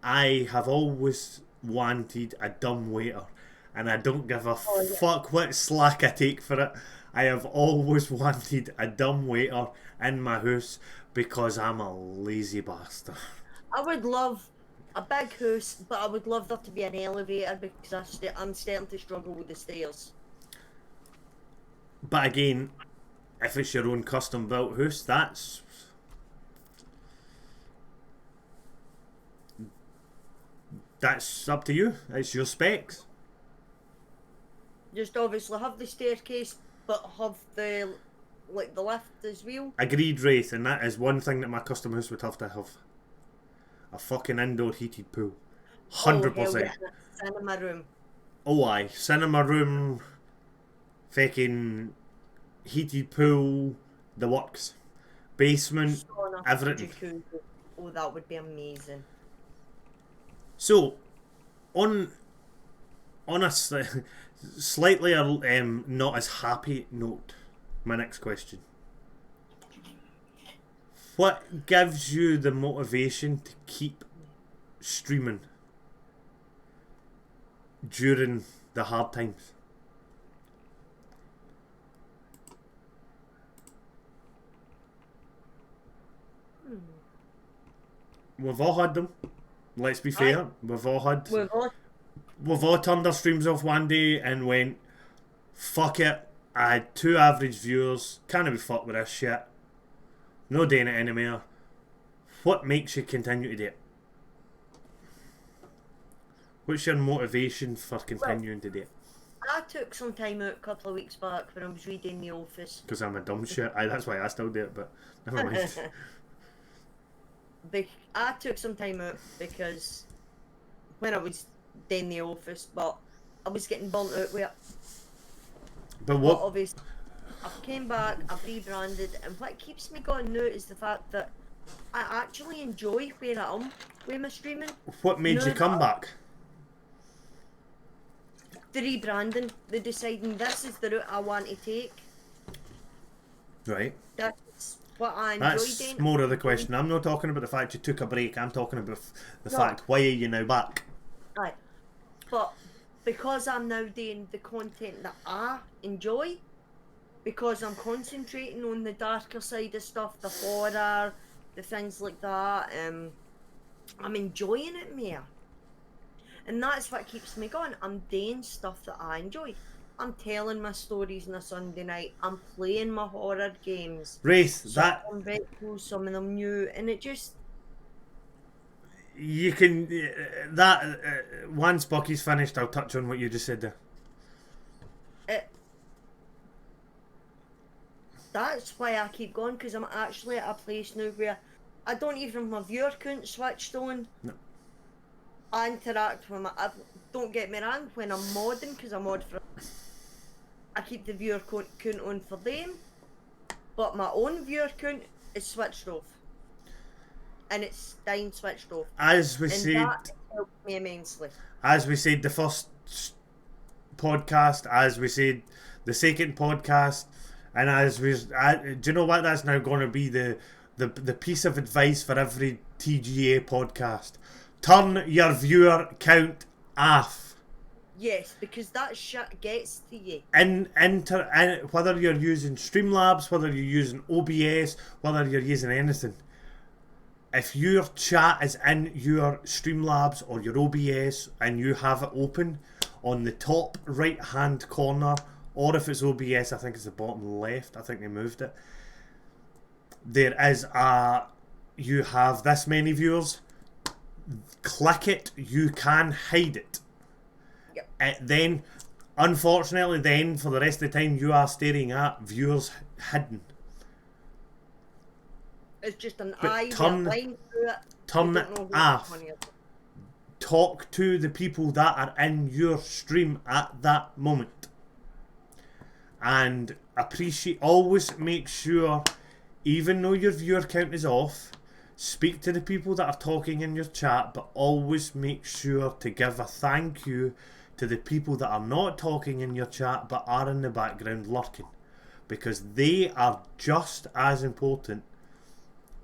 I have always wanted a dumb waiter, and I don't give a fuck what slack I take for it. I have always wanted a dumb waiter in my house because I'm a lazy bastard. I would love a big house, but I would love there to be an elevator because I'm starting to struggle with the stairs. But again, if it's your own custom built house, that's up to you. It's your specs. Just obviously have the staircase, but have the lift as well. Agreed, Wraith, and that is one thing that my custom house would have to have. A fucking indoor heated pool. 100%. Oh, hell yeah. Cinema room. Oh aye, cinema room, fucking heated pool, the works. Basement, Sauna, everything. jacuzzi. Oh, that would be amazing. So, on a slightly not as happy note, my next question. What gives you the motivation to keep streaming during the hard times? We've all had them. Let's be fair. We've all turned our streams off one day and went, fuck it. I had 2 average viewers. Can't be fucked with this shit. No doing it anymore. What makes you continue to do it? What's your motivation for continuing to do it? I took some time out a couple of weeks back when I was reading The Office. Because I'm a dumb shit. That's why I still do it, but never mind. I took some time out because when I was doing The Office, but I was getting burnt out with it. But what? But obviously, I've came back, I've rebranded, and what keeps me going now is the fact that I actually enjoy where I am with my streaming. What made you come back? The rebranding, the deciding this is the route I want to take. Right. That's what I enjoy That's doing. more of the question. I'm not talking about the fact you took a break. I'm talking about the fact, why are you now back? Aye. But because I'm now doing the content that I enjoy, because I'm concentrating on the darker side of stuff, the horror, the things like that, I'm enjoying it more. And that's what keeps me going. I'm doing stuff that I enjoy. I'm telling my stories on a Sunday night. I'm playing my horror games. Wraith, Some that... of them very cool, some of them new, and it just... You can... once Bucky's finished, I'll touch on what you just said there. That's why I keep going, because I'm actually at a place now where I don't even have my viewer count switched on. No. I interact with don't get me wrong, when I'm modding, because I mod for... I keep the viewer count on for them, but my own viewer count is switched off. And it's staying switched off. As we and said... that helped me immensely. As we said the first podcast, as we said the second podcast, and as we... do you know what? That's now going to be the piece of advice for every TGA podcast. Turn your viewer count off. Yes, because that shit gets to you. Whether you're using Streamlabs, whether you're using OBS, whether you're using anything, if your chat is in your Streamlabs or your OBS and you have it open, on the top right hand corner or if it's OBS, I think it's the bottom left. I think they moved it. There is a, you have this many viewers. Click it. You can hide it. Yep. Then, unfortunately, then for the rest of the time, you are staring at viewers hidden. It's just an But eye with a turn- line through it. turn You it don't know who's off. on it. Talk to the people that are in your stream at that moment. And always make sure, even though your viewer count is off, speak to the people that are talking in your chat, but always make sure to give a thank you to the people that are not talking in your chat but are in the background lurking. Because they are just as important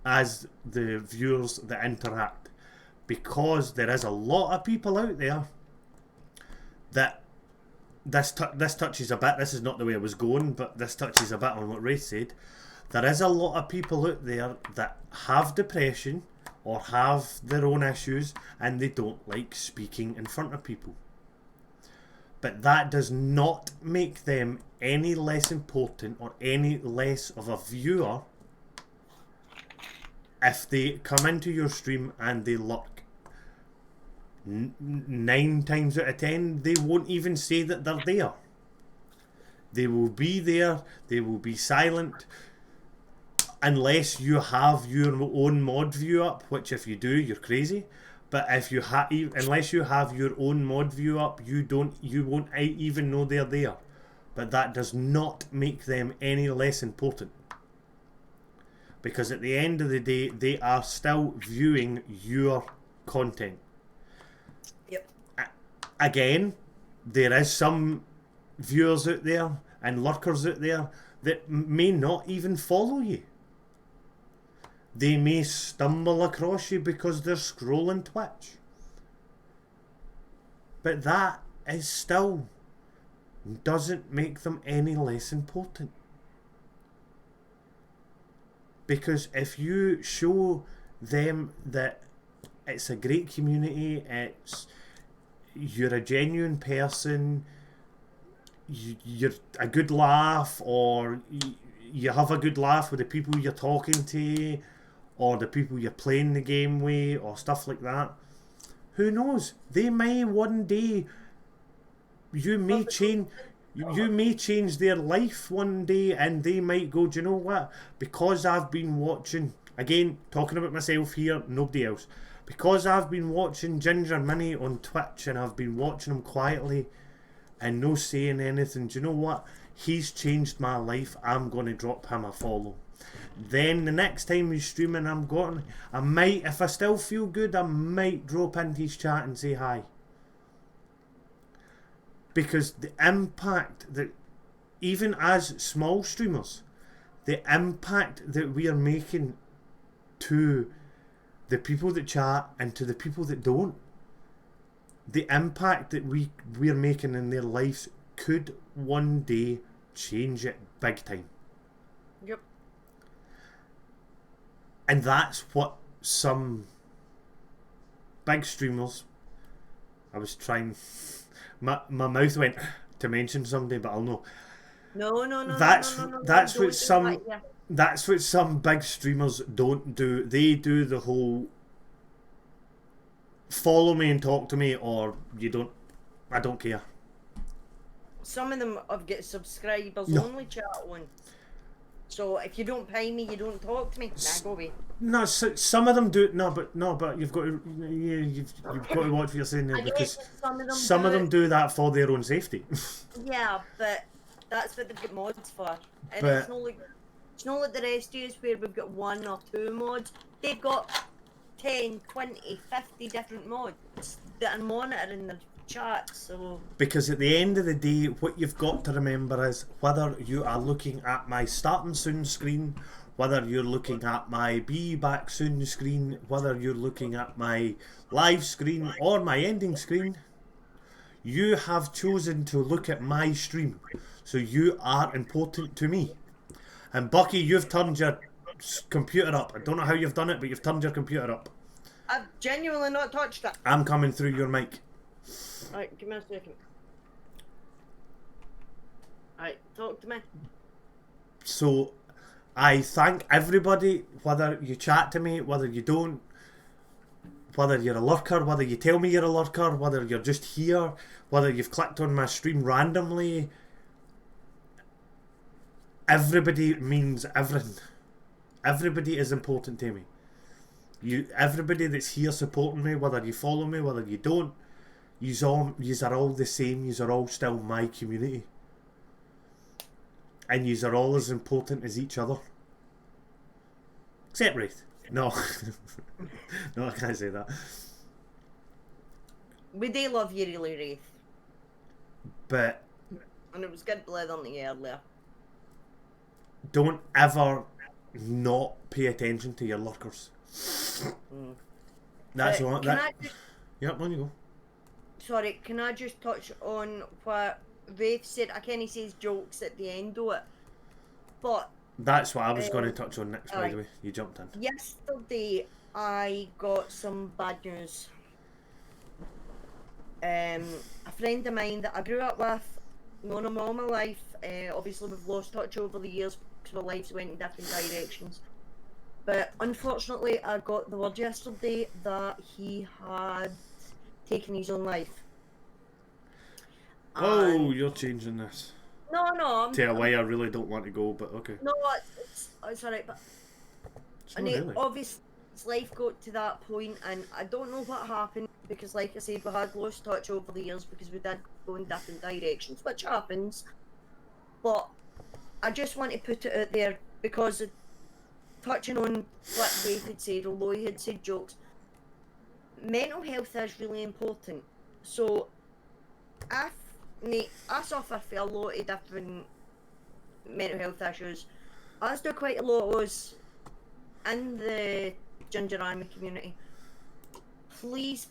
as the viewers that interact. Because there is a lot of people out there that this touches a bit. This is not the way I was going, but this touches a bit on what Ray said. There is a lot of people out there that have depression or have their own issues and they don't like speaking in front of people. But that does not make them any less important or any less of a viewer if they come into your stream and they lurk. 9 times out of 10, they won't even say that they're there. They will be there, they will be silent, unless you have your own mod view up, which if you do, you're crazy. But if you unless you have your own mod view up, you won't even know they're there. But that does not make them any less important. Because at the end of the day, they are still viewing your content. Yep. Again, there is some viewers out there and lurkers out there that may not even follow you. They may stumble across you because they're scrolling Twitch. But that is still doesn't make them any less important. Because if you show them that it's a great community, you're a genuine person, you're a good laugh, or you have a good laugh with the people you're talking to, or the people you're playing the game with, or stuff like that, who knows? They may one day, you may change their life one day, and they might go, do you know what? Because I've been watching, again, talking about myself here, nobody else. Because I've been watching Ginger Minnie on Twitch, and I've been watching him quietly and no saying anything, do you know what? He's changed my life. I'm going to drop him a follow. Then the next time he's streaming, I might, if I still feel good, I might drop into his chat and say hi. Because the impact that, even as small streamers, the impact that we are making to the people that chat and to the people that don't, the impact that we're making in their lives could one day change it big time. Yep. And that's what some big streamers, I was trying, my mouth went to mention somebody, but I'll know. No. That's what some big streamers don't do. They do the whole follow me and talk to me, or you don't, I don't care. Some of them have got subscribers only chat on. So if you don't pay me, you don't talk to me. Nah, go away. No, some of them do. No, but you've got to, you've got to watch what you're saying there, because some of them do that for their own safety. Yeah, but that's what they've got mods for. And But it's not like the rest of us where we've got 1 or 2 mods. They've got 10, 20, 50 different mods that are monitoring their chat. So because at the end of the day, what you've got to remember is, whether you are looking at my starting soon screen, whether you're looking at my be back soon screen, whether you're looking at my live screen or my ending screen, you have chosen to look at my stream. So you are important to me. And Bucky, you've turned your computer up. I don't know how you've done it, but you've turned your computer up. I've genuinely not touched it. I'm coming through your mic. Alright, give me a second. Right, talk to me. So, I thank everybody, whether you chat to me, whether you don't, whether you're a lurker, whether you tell me you're a lurker, whether you're just here, whether you've clicked on my stream randomly. Everybody means everything. Everybody is important to me. Everybody that's here supporting me, whether you follow me, whether you don't, yous are all the same. Yous are all still my community, and yous are all as important as each other. Except Wraith. No, no, I can't say that. We do love you, really, Wraith. But And it was good blood on the earlier. don't ever not pay attention to your lurkers. That's all. Can I just, Yep, on you go. sorry, can I just touch on what Wraith said? I can't say jokes at the end of it. But That's what I was going to touch on next, by aye. the way. You jumped in. yesterday I got some bad news. A friend of mine that I grew up with, known him all my life. Obviously we've lost touch over the years because our lives went in different directions. But unfortunately I got the word yesterday that he had taken his own life. Oh, And- you're changing this. no, I'm To a way I really don't want to go, but okay. no, it's alright, but It's and not it, really. obviously his life got to that point, and I don't know what happened because, like I said, we had lost touch over the years because we did go in different directions, which happens. But I just want to put it out there because touching on what Dave had said, although he had said jokes, mental health is really important. So I suffer from a lot of different mental health issues. As do quite a lot of us in the Ginger Army community. Please,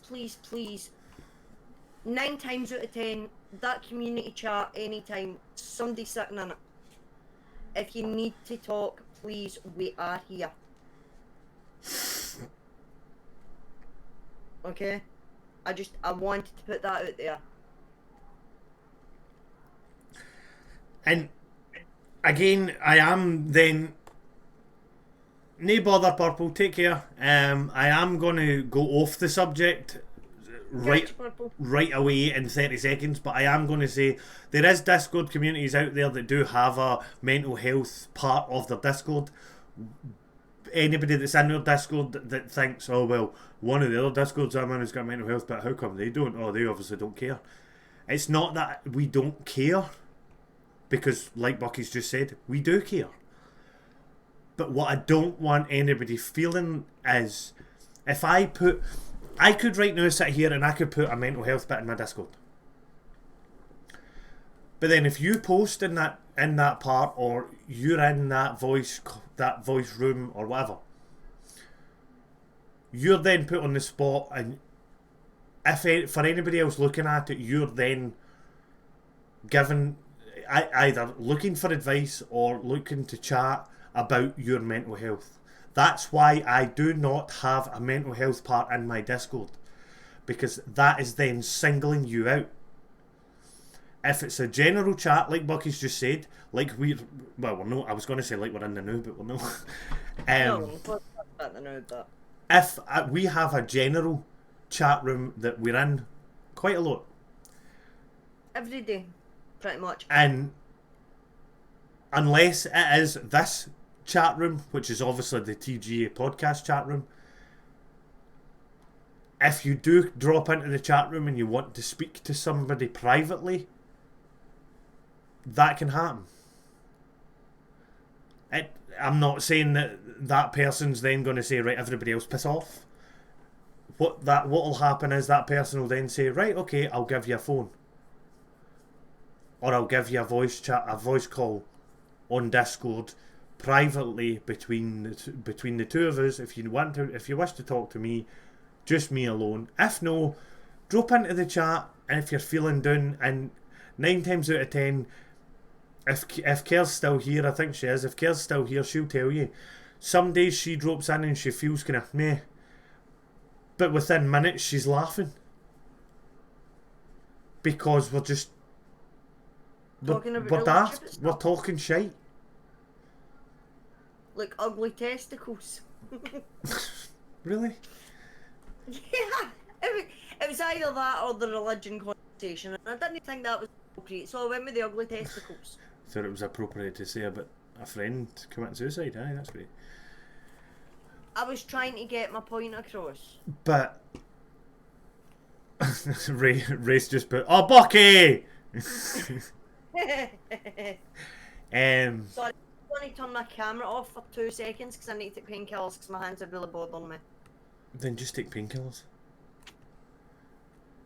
9 times out of 10, that community chat anytime, somebody sitting in it. If you need to talk, please, we are here. Okay? I wanted to put that out there. And again, I am then. No bother, Purple. Take care. I am going to go off the subject Catch Purple. right away in 30 seconds, but I am going to say there is Discord communities out there that do have a mental health part of their Discord. Anybody that's in their Discord that thinks, oh well, one of the other Discords I'm in has got mental health, but how come they don't? Oh, they obviously don't care. It's not that we don't care, because like Bucky's just said, we do care. But what I don't want anybody feeling is, if I could right now sit here and I could put a mental health bit in my Discord. But then if you post in that part, or you're in that voice room or whatever, you're then put on the spot, and if for anybody else looking at it, you're then given either looking for advice or looking to chat about your mental health. That's why I do not have a mental health part in my Discord, because that is then singling you out. If it's a general chat, like Bucky's just said, like we're no, I was going to say like we're in the know, but we're not. No, we're not in the know, but If we have a general chat room that we're in quite a lot, every day, pretty much. and unless it is this chat room, which is obviously the TGA podcast chat room, if you do drop into the chat room and you want to speak to somebody privately, that can happen. I'm not saying that person's then going to say, right, everybody else piss off. What will happen is that person will then say, right, okay, I'll give you a phone, or I'll give you a voice call on Discord privately between the two of us. If you wish to talk to me, just me alone. If no, drop into the chat, and if you're feeling down, and 9 times out of 10, if Ker's still here, I think she is. If Ker's still here, she'll tell you. Some days she drops in and she feels kind of meh, but within minutes she's laughing, because we're just Talking about We're really daft. stupid We're stuff. talking shite. Like ugly testicles. Really? Yeah, it was either that or the religion conversation, and I didn't think that was appropriate, so I went with the ugly testicles. Thought it was appropriate to say about a friend committing suicide. Aye, that's great. I was trying to get my point across. But Ray's just put, oh, Bucky! Sorry, Um, I want to turn my camera off for 2 seconds because I need to take painkillers because my hands are really bothering me. then just take painkillers.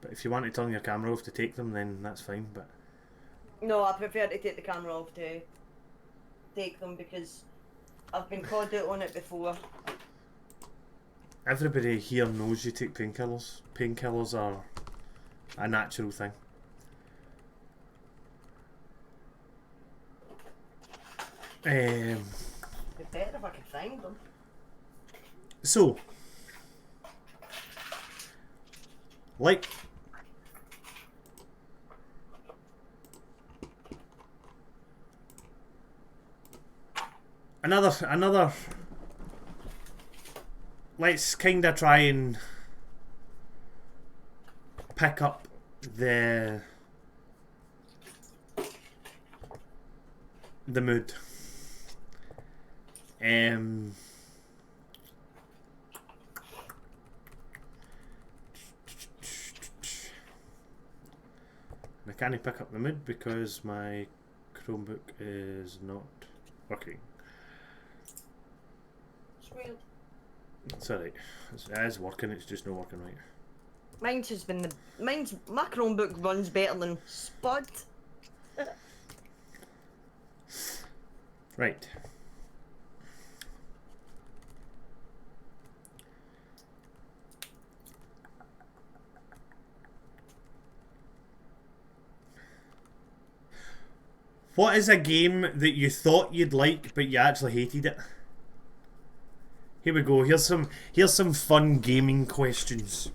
But if you want to turn your camera off to take them, then that's fine. But No, I prefer to take the camera off to take them because I've been caught out on it before. everybody here knows you take painkillers. Painkillers are a natural thing. It'd be better if I could find them. So, like, another. Let's kind of try and pick up the mood. I can't pick up the mood because my Chromebook is not working. It's weird. It's alright. It is working, it's just not working right. My Chromebook runs better than Spud. Right. What is a game that you thought you'd like but you actually hated it? Here we go. Here's some fun gaming questions.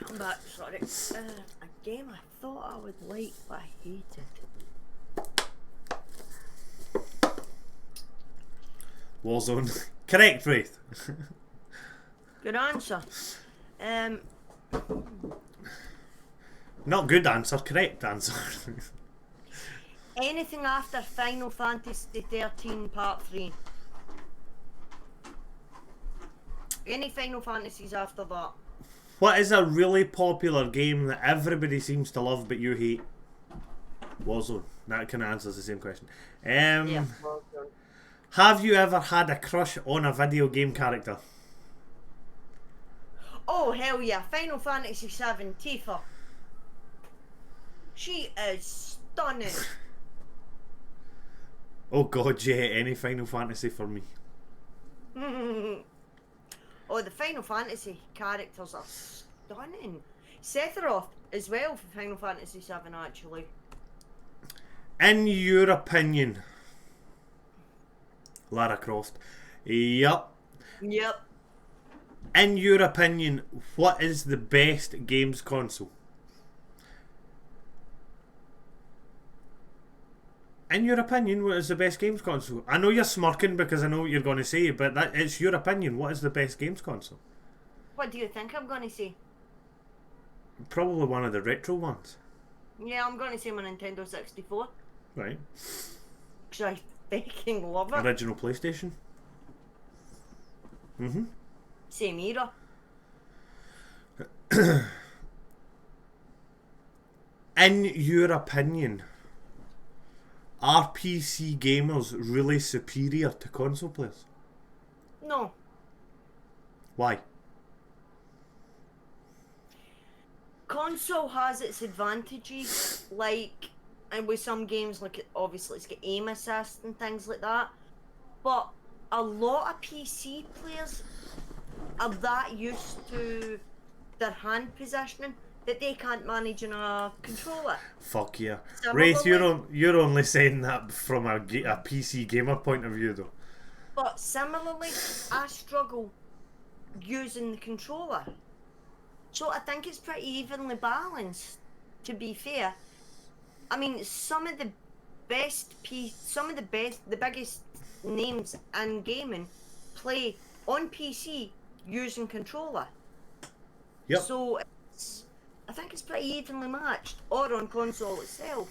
I'm back, sorry. A game I thought I would like but I hated. Warzone. Correct, Wraith. Good answer. Not good answer, correct answer. Anything after Final Fantasy 13 Part 3. Any Final Fantasies after that. What is a really popular game that everybody seems to love but you hate? Warzone. That kind of answers the same question. Yeah, well done. Have you ever had a crush on a video game character? Oh, hell yeah. Final Fantasy 7 Tifa. She is stunning. Oh god, yeah, any Final Fantasy for me. Oh, the Final Fantasy characters are stunning. Sephiroth as well for Final Fantasy 7 actually. In your opinion, Lara Croft. Yup. Yep. In your opinion, what is the best games console? In your opinion, what is the best games console? I know you're smirking because I know what you're going to say, but it's your opinion. What is the best games console? What do you think I'm going to say? Probably one of the retro ones. Yeah, I'm going to say my Nintendo 64. Right. Because I fucking love it. Original PlayStation. Mm-hmm. Same era. In your opinion, are PC gamers really superior to console players? No. Why? Console has its advantages, like, and with some games, like, obviously it's got aim assist and things like that, but a lot of PC players are that used to their hand positioning that they can't manage on a controller. Fuck yeah. Similarly- Wraith, you're only saying that from a PC gamer point of view, though. But similarly, I struggle using the controller. So I think it's pretty evenly balanced, to be fair. I mean, some of the biggest names in gaming play on PC using controller. Yep. So I think it's pretty evenly matched, or on console itself.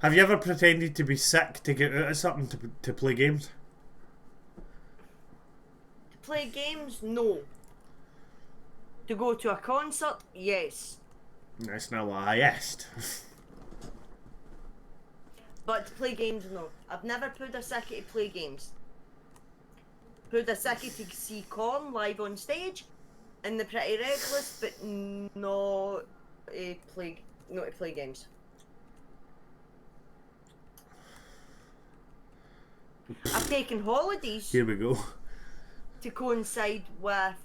Have you ever pretended to be sick to get out of something to play games? To play games, no. To go to a concert, yes. That's not what I asked. But to play games, no. I've never pulled a sickie to play games. Pulled a sickie to see Korn live on stage in the Pretty Reckless, but not to play games. I've taken holidays Here we go. to coincide with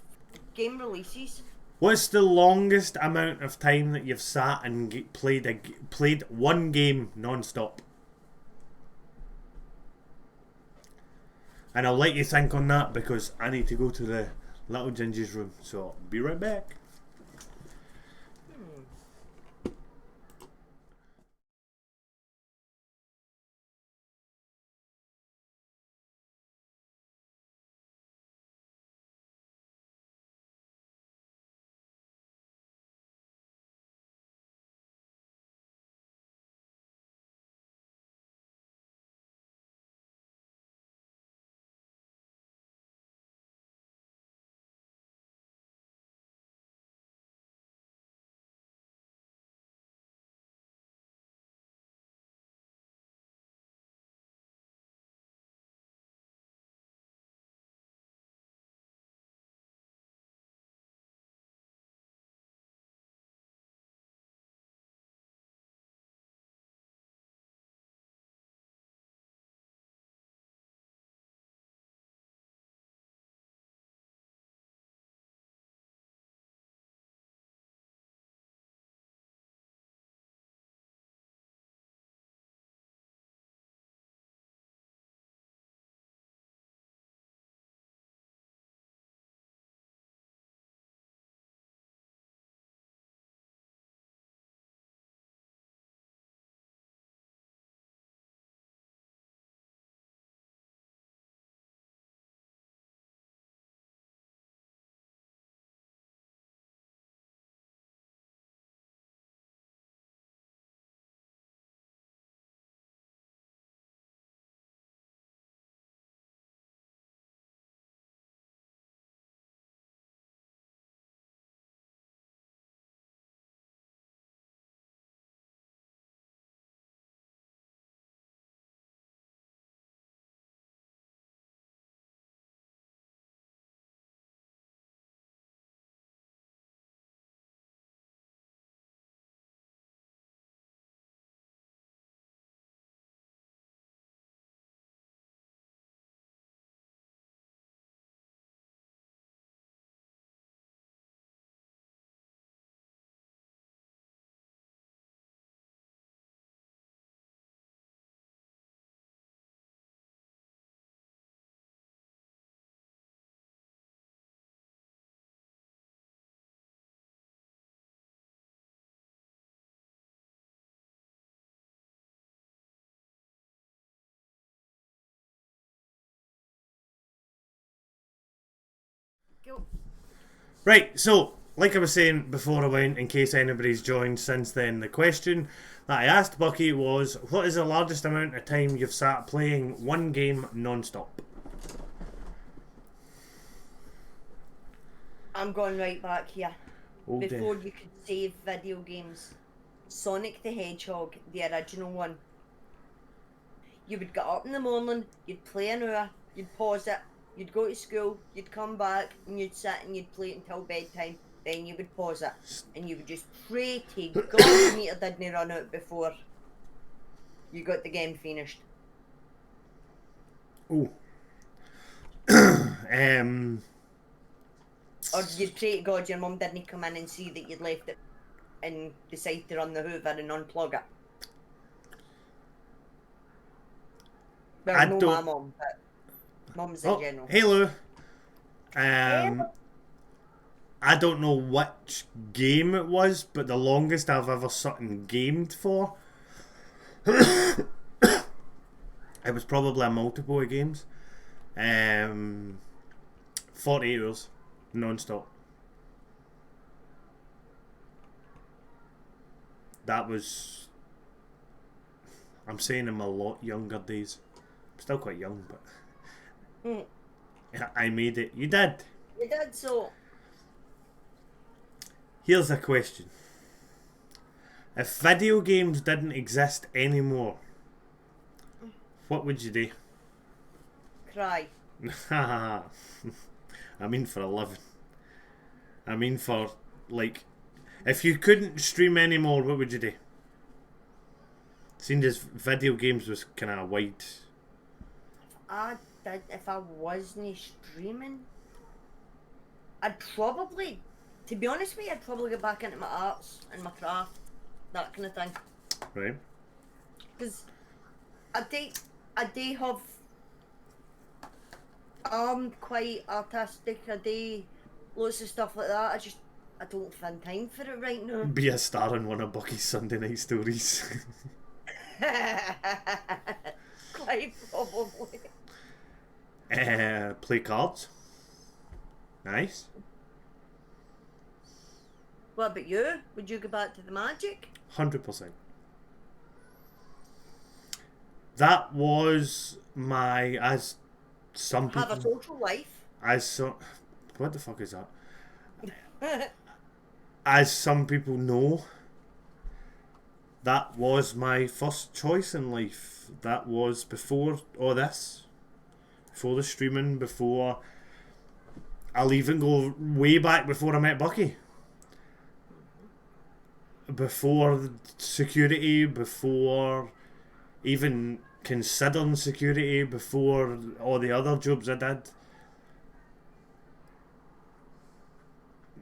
game releases. What's the longest amount of time that you've sat and played one game non-stop? And I'll let you think on that because I need to go to the little Ginger's room. So I'll be right back. Go. Right, so, like I was saying before I went, in case anybody's joined since then, the question that I asked Bucky was, what is the largest amount of time you've sat playing one game non-stop? I'm going right back here. Oh, dear. Before you could save video games. Sonic the Hedgehog, the original one. You would get up in the morning, you'd play an hour, you'd pause it, you'd go to school, you'd come back, and you'd sit and you'd play it until bedtime. Then you would pause it, and you would just pray to God the meter didn't run out before you got the game finished. Oh. Or you'd pray to God your mum didn't come in and see that you'd left it and decide to run the hoover and unplug it. Well, I no don't- my mum, but mums in general. Hey Lou. Hello. I don't know which game it was, but the longest I've ever something gamed for, it was probably a multiple of games. 48 hours, non-stop. That was... I'm saying in my lot younger days. I'm still quite young, but... I made it. You did. You did so. Here's a question. If video games didn't exist anymore, what would you do? Cry. I mean for a living. I mean for, like, if you couldn't stream anymore, what would you do? Seeing as video games was kind of wide. If I wasn't streaming, I'd probably, to be honest with you, I'd probably get back into my arts and my craft, that kind of thing. Right. Because I do have, I'm quite artistic. I do lots of stuff like that. I don't find time for it right now. Be a star in one of Bucky's Sunday night stories. Quite probably. Play cards. Nice. What about you? Would you go back to the magic? 100%. That was my, as some people... Have a social life? As so... What the fuck is that? As some people know, that was my first choice in life. That was before all this. Before the streaming, before... I'll even go way back before I met Bucky. Before security, before even considering security, before all the other jobs I did.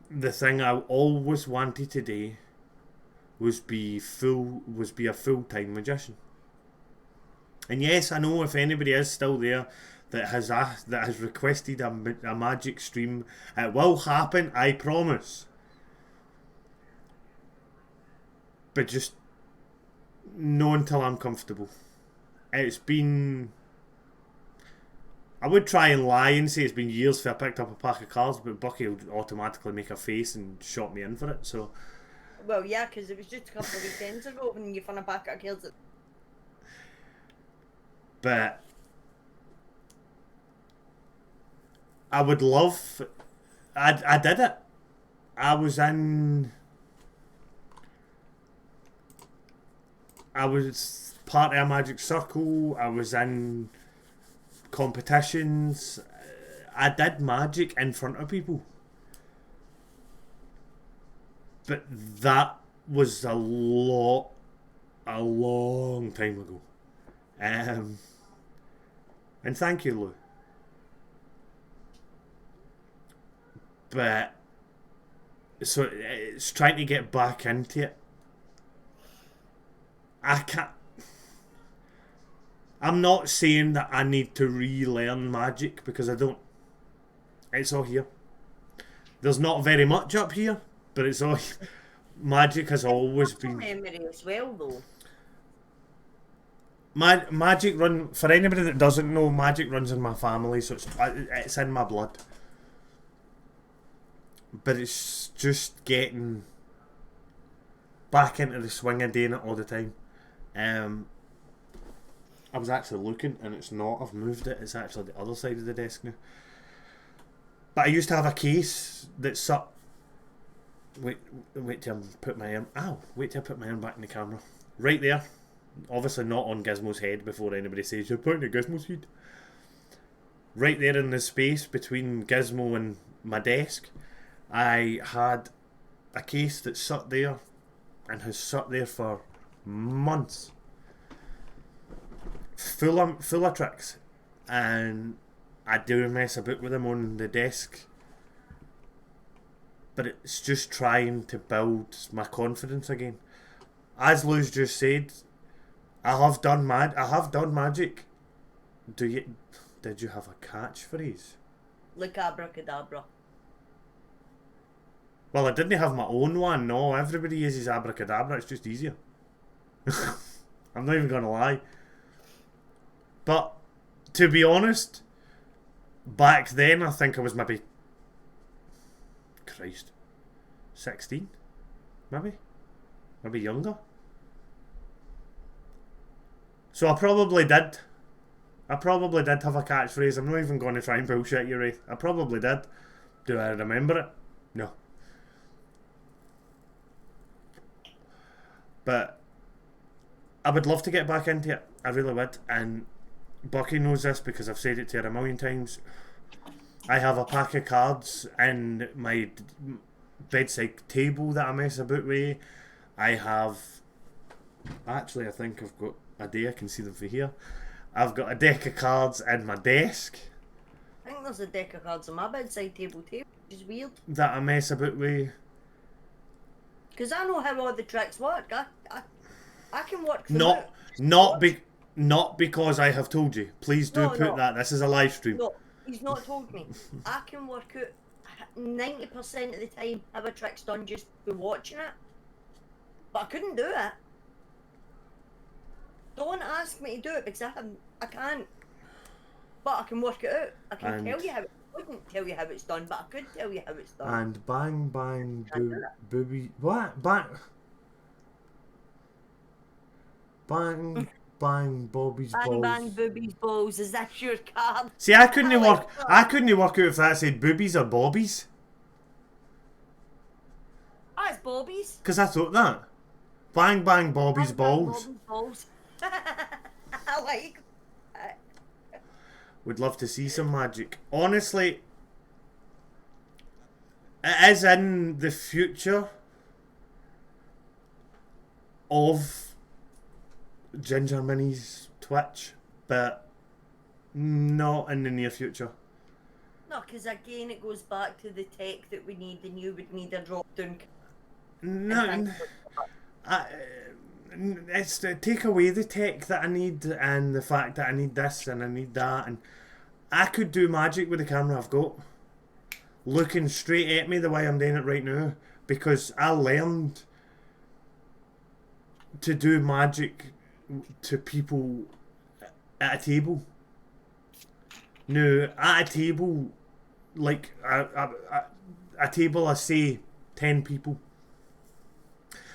The thing I always wanted to do was be a full-time magician. And yes, I know if anybody is still there that has requested a magic stream, it will happen, I promise. But just not until I'm comfortable. It's been... I would try and lie and say it's been years since I picked up a pack of cards, but Bucky would automatically make a face and shot me in for it, so... Well, yeah, because it was just a couple of weekends ago when you found a pack of cards. But... I would love... I did it. I was part of a magic circle. I was in competitions. I did magic in front of people. But that was a long time ago. And thank you, Lou. But so it's trying to get back into it. I'm not saying that I need to relearn magic, because I don't. It's all here. There's not very much up here, but it's all... Magic has always been... memory as well, though. Magic run... For anybody that doesn't know, magic runs in my family, so it's in my blood. But it's just getting back into the swing of doing it all the time. I was actually looking, and it's not. I've moved it. It's actually the other side of the desk now. But I used to have a case that's up. Wait till I put my arm. Ow! Wait till I put my arm back in the camera. Right there. Obviously not on Gizmo's head before anybody says you're pointing at Gizmo's head. Right there in the space between Gizmo and my desk, I had a case that sat there and has sat there for months, full of tricks, and I do mess about with them on the desk. But it's just trying to build my confidence again. As Lou's just said, I have done magic. Did you have a catchphrase? Like abracadabra. Well, I didn't have my own one. No, everybody uses abracadabra. It's just easier. I'm not even gonna lie. But to be honest, back then I think I was maybe 16, maybe younger. So I probably did have a catchphrase. I'm not even going to try and bullshit you, Wraith. I probably did. Do I remember it? No. But I would love to get back into it. I really would. And Bucky knows this because I've said it to her a million times. I have a pack of cards in my bedside table that I mess about with. I have... Actually, I think I've got a day. I can see them from here. I've got a deck of cards in my desk. I think there's a deck of cards on my bedside table too, which is weird. That I mess about with. Because I know how all the tricks work. I can work them out. Not because I have told you. Please do put that. This is a live stream. No, he's not told me. I can work out 90% of the time how a trick's done just by watching it. But I couldn't do it. Don't ask me to do it because I can't. But I can work it out. I can tell you how. I couldn't tell you how it's done, but I could tell you how it's done. And bang bang booby. What? Bang. Bang bang Bobby's balls. Bang bang boobies balls. Is that your card? See, I couldn't work out if that said boobies or bobbies. Oh, it's Bobby's. Because I thought that. Bang bang Bobby's Bang, bang, balls. Bobby's balls. I like that. Would love to see some magic. Honestly, it is in the future of Ginger Minnie's Twitch, but not in the near future. No, because again it goes back to the tech that we need, and you would need a drop down. No, it's to take away the tech that I need and the fact that I need this and I need that, and I could do magic with the camera I've got looking straight at me the way I'm doing it right now, because I learned to do magic to people at a table. Now, at a table, like a table of say 10 people,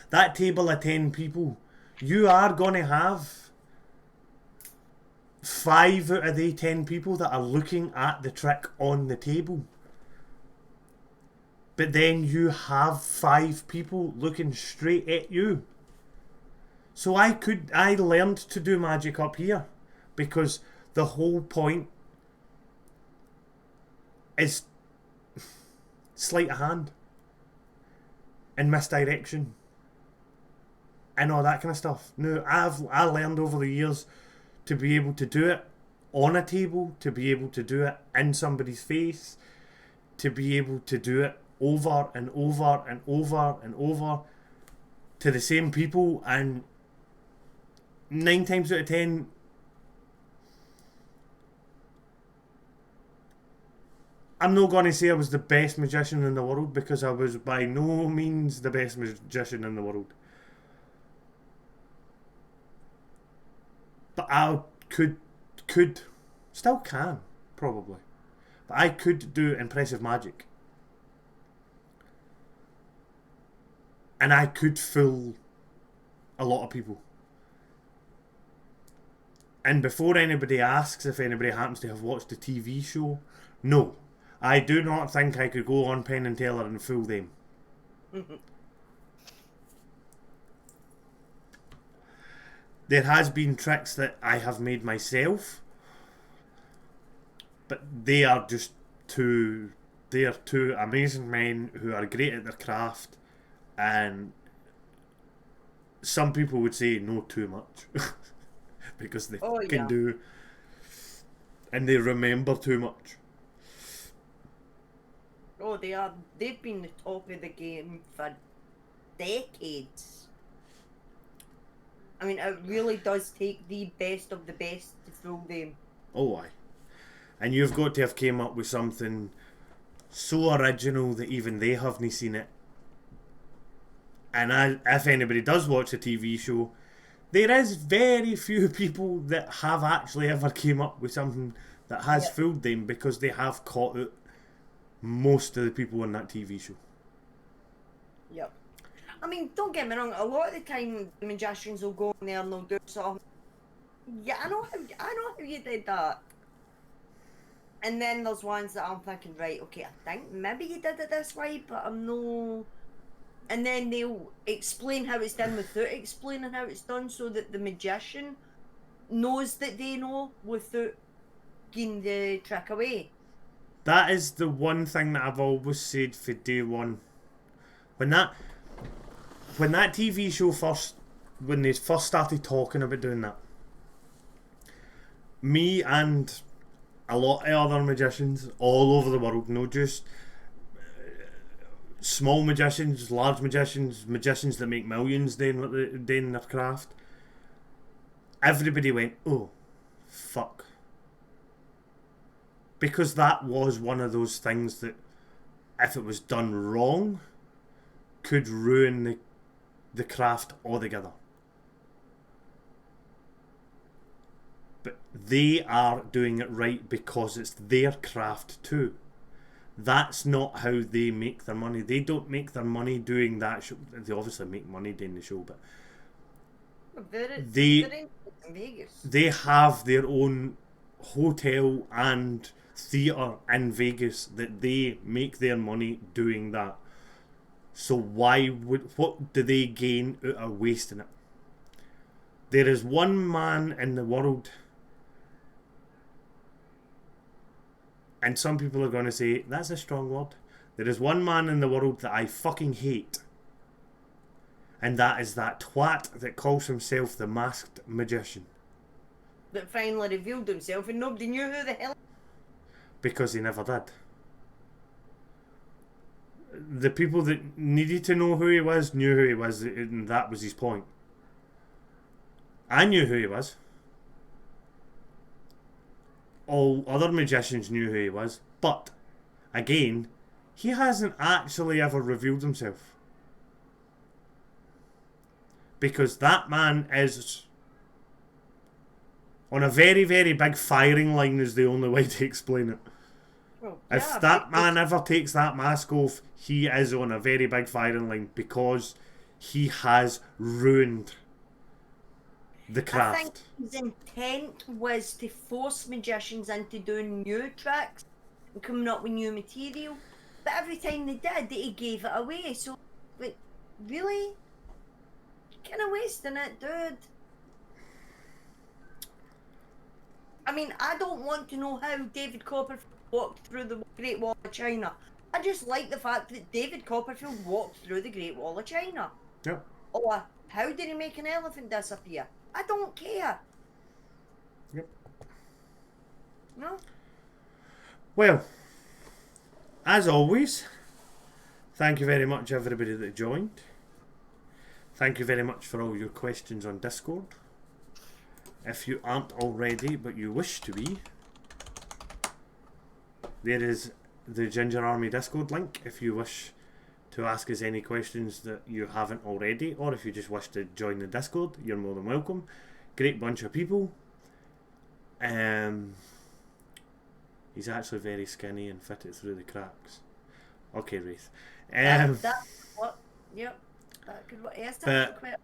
that table of 10 people, you are going to have 5 out of the 10 people that are looking at the trick on the table. But then you have 5 people looking straight at you. So I learned to do magic up here because the whole point is sleight of hand and misdirection and all that kind of stuff. Now, I learned over the years to be able to do it on a table, to be able to do it in somebody's face, to be able to do it over and over and over and over to the same people, and 9 times out of 10 I'm not going to say I was the best magician in the world, because I was by no means the best magician in the world. But I could, still can, probably. But I could do impressive magic. And I could fool a lot of people. And before anybody asks if anybody happens to have watched the TV show, no. I do not think I could go on Penn and Teller and fool them. There has been tricks that I have made myself, but they are just two amazing men who are great at their craft, and some people would say no too much because they can do and they remember too much. Oh, they are. They've been the top of the game for decades. I mean, it really does take the best of the best to fool them. Oh, aye. And you've got to have came up with something so original that even they haven't seen it. And if anybody does watch a TV show, there is very few people that have actually ever came up with something that has Yep. fooled them, because they have caught out most of the people on that TV show. Yep. I mean, don't get me wrong. A lot of the time, the magicians will go in there and they'll do something. Yeah, I know how you did that. And then there's ones that I'm thinking, right, okay, I think maybe you did it this way, but I'm no. And then they'll explain how it's done without explaining how it's done, so that the magician knows that they know without giving the trick away. That is the one thing that I've always said for day one. When that TV show when they first started talking about doing that, me and a lot of other magicians all over the world, no just small magicians, large magicians, magicians that make millions doing their craft, everybody went, oh, fuck. Because that was one of those things that, if it was done wrong, could ruin the craft altogether. But they are doing it right because it's their craft too. That's not how they make their money. They don't make their money doing that show. They obviously make money doing the show, but They're they in Vegas. they have their own hotel and theatre in Vegas that they make their money doing that. So what do they gain out of wasting it? There is one man in the world, and some people are going to say, that's a strong word. There is one man in the world that I fucking hate. And that is that twat that calls himself the Masked Magician. That finally revealed himself and nobody knew who the hell. Because he never did. The people that needed to know who he was knew who he was, and that was his point. I knew who he was. All other magicians knew who he was, but again, he hasn't actually ever revealed himself. Because that man is on a very, very big firing line, is the only way to explain it. Well, If yeah, that man ever takes that mask off, he is on a very big firing line, because he has ruined the I craft. think his intent was to force magicians into doing new tricks and coming up with new material. But every time they did, he gave it away. So, like, really? Kind of wasting it, dude. I mean, I don't want to know how David Copperfield walked through the Great Wall of China. I just like the fact that David Copperfield walked through the Great Wall of China. Yep. Or how did he make an elephant disappear? I don't care. Yep. No? Well, as always, thank you very much everybody that joined. Thank you very much for all your questions on Discord. If you aren't already, but you wish to be, there is the Ginger Army Discord link if you wish to ask us any questions that you haven't already, or if you just wish to join the Discord, you're more than welcome. Great bunch of people. He's actually very skinny and fitted through the cracks. Okay, Wraith. That's what? Yep. That could work. Yes, But quite.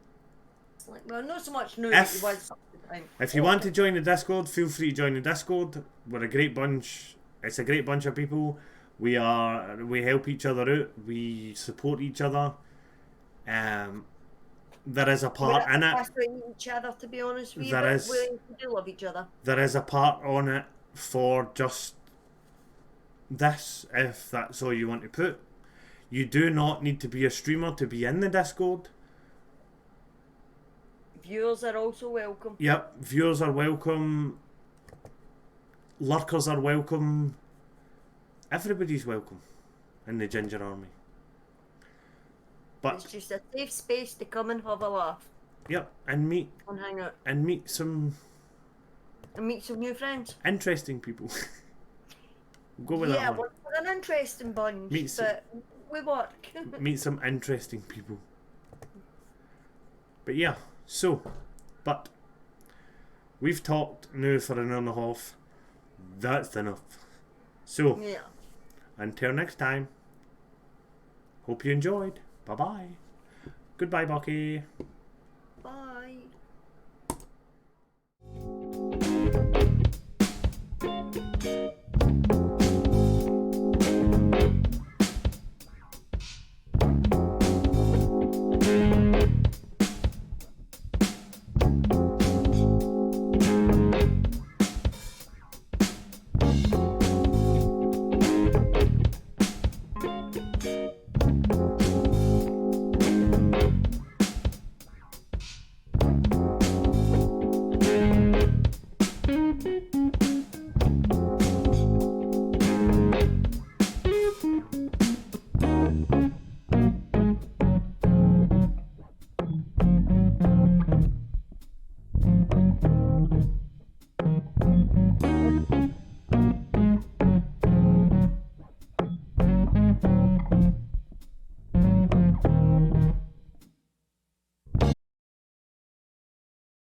Well, not so much new. if- It was something. If you want to join the Discord, feel free to join the Discord. We're a great bunch. It's a great bunch of people. We help each other out. We support each other. There is a part in it. Each other, to be honest with you, There but is. we do love each other. There is a part on it for just this, if that's all you want to put. You do not need to be a streamer to be in the Discord. Viewers are also welcome. Yep, viewers are welcome. lurkers are welcome. Everybody's welcome in the Ginger Army. But It's just a safe space to come and have a laugh yep, and meet some and meet some new friends. interesting people. Go with Yeah, that one. we're an interesting bunch, Meet some- but we work. Meet some interesting people. But yeah, but we've talked now for an hour and a half. That's enough. So, Yeah. until next time, hope you enjoyed. Bye bye. Goodbye, Bucky.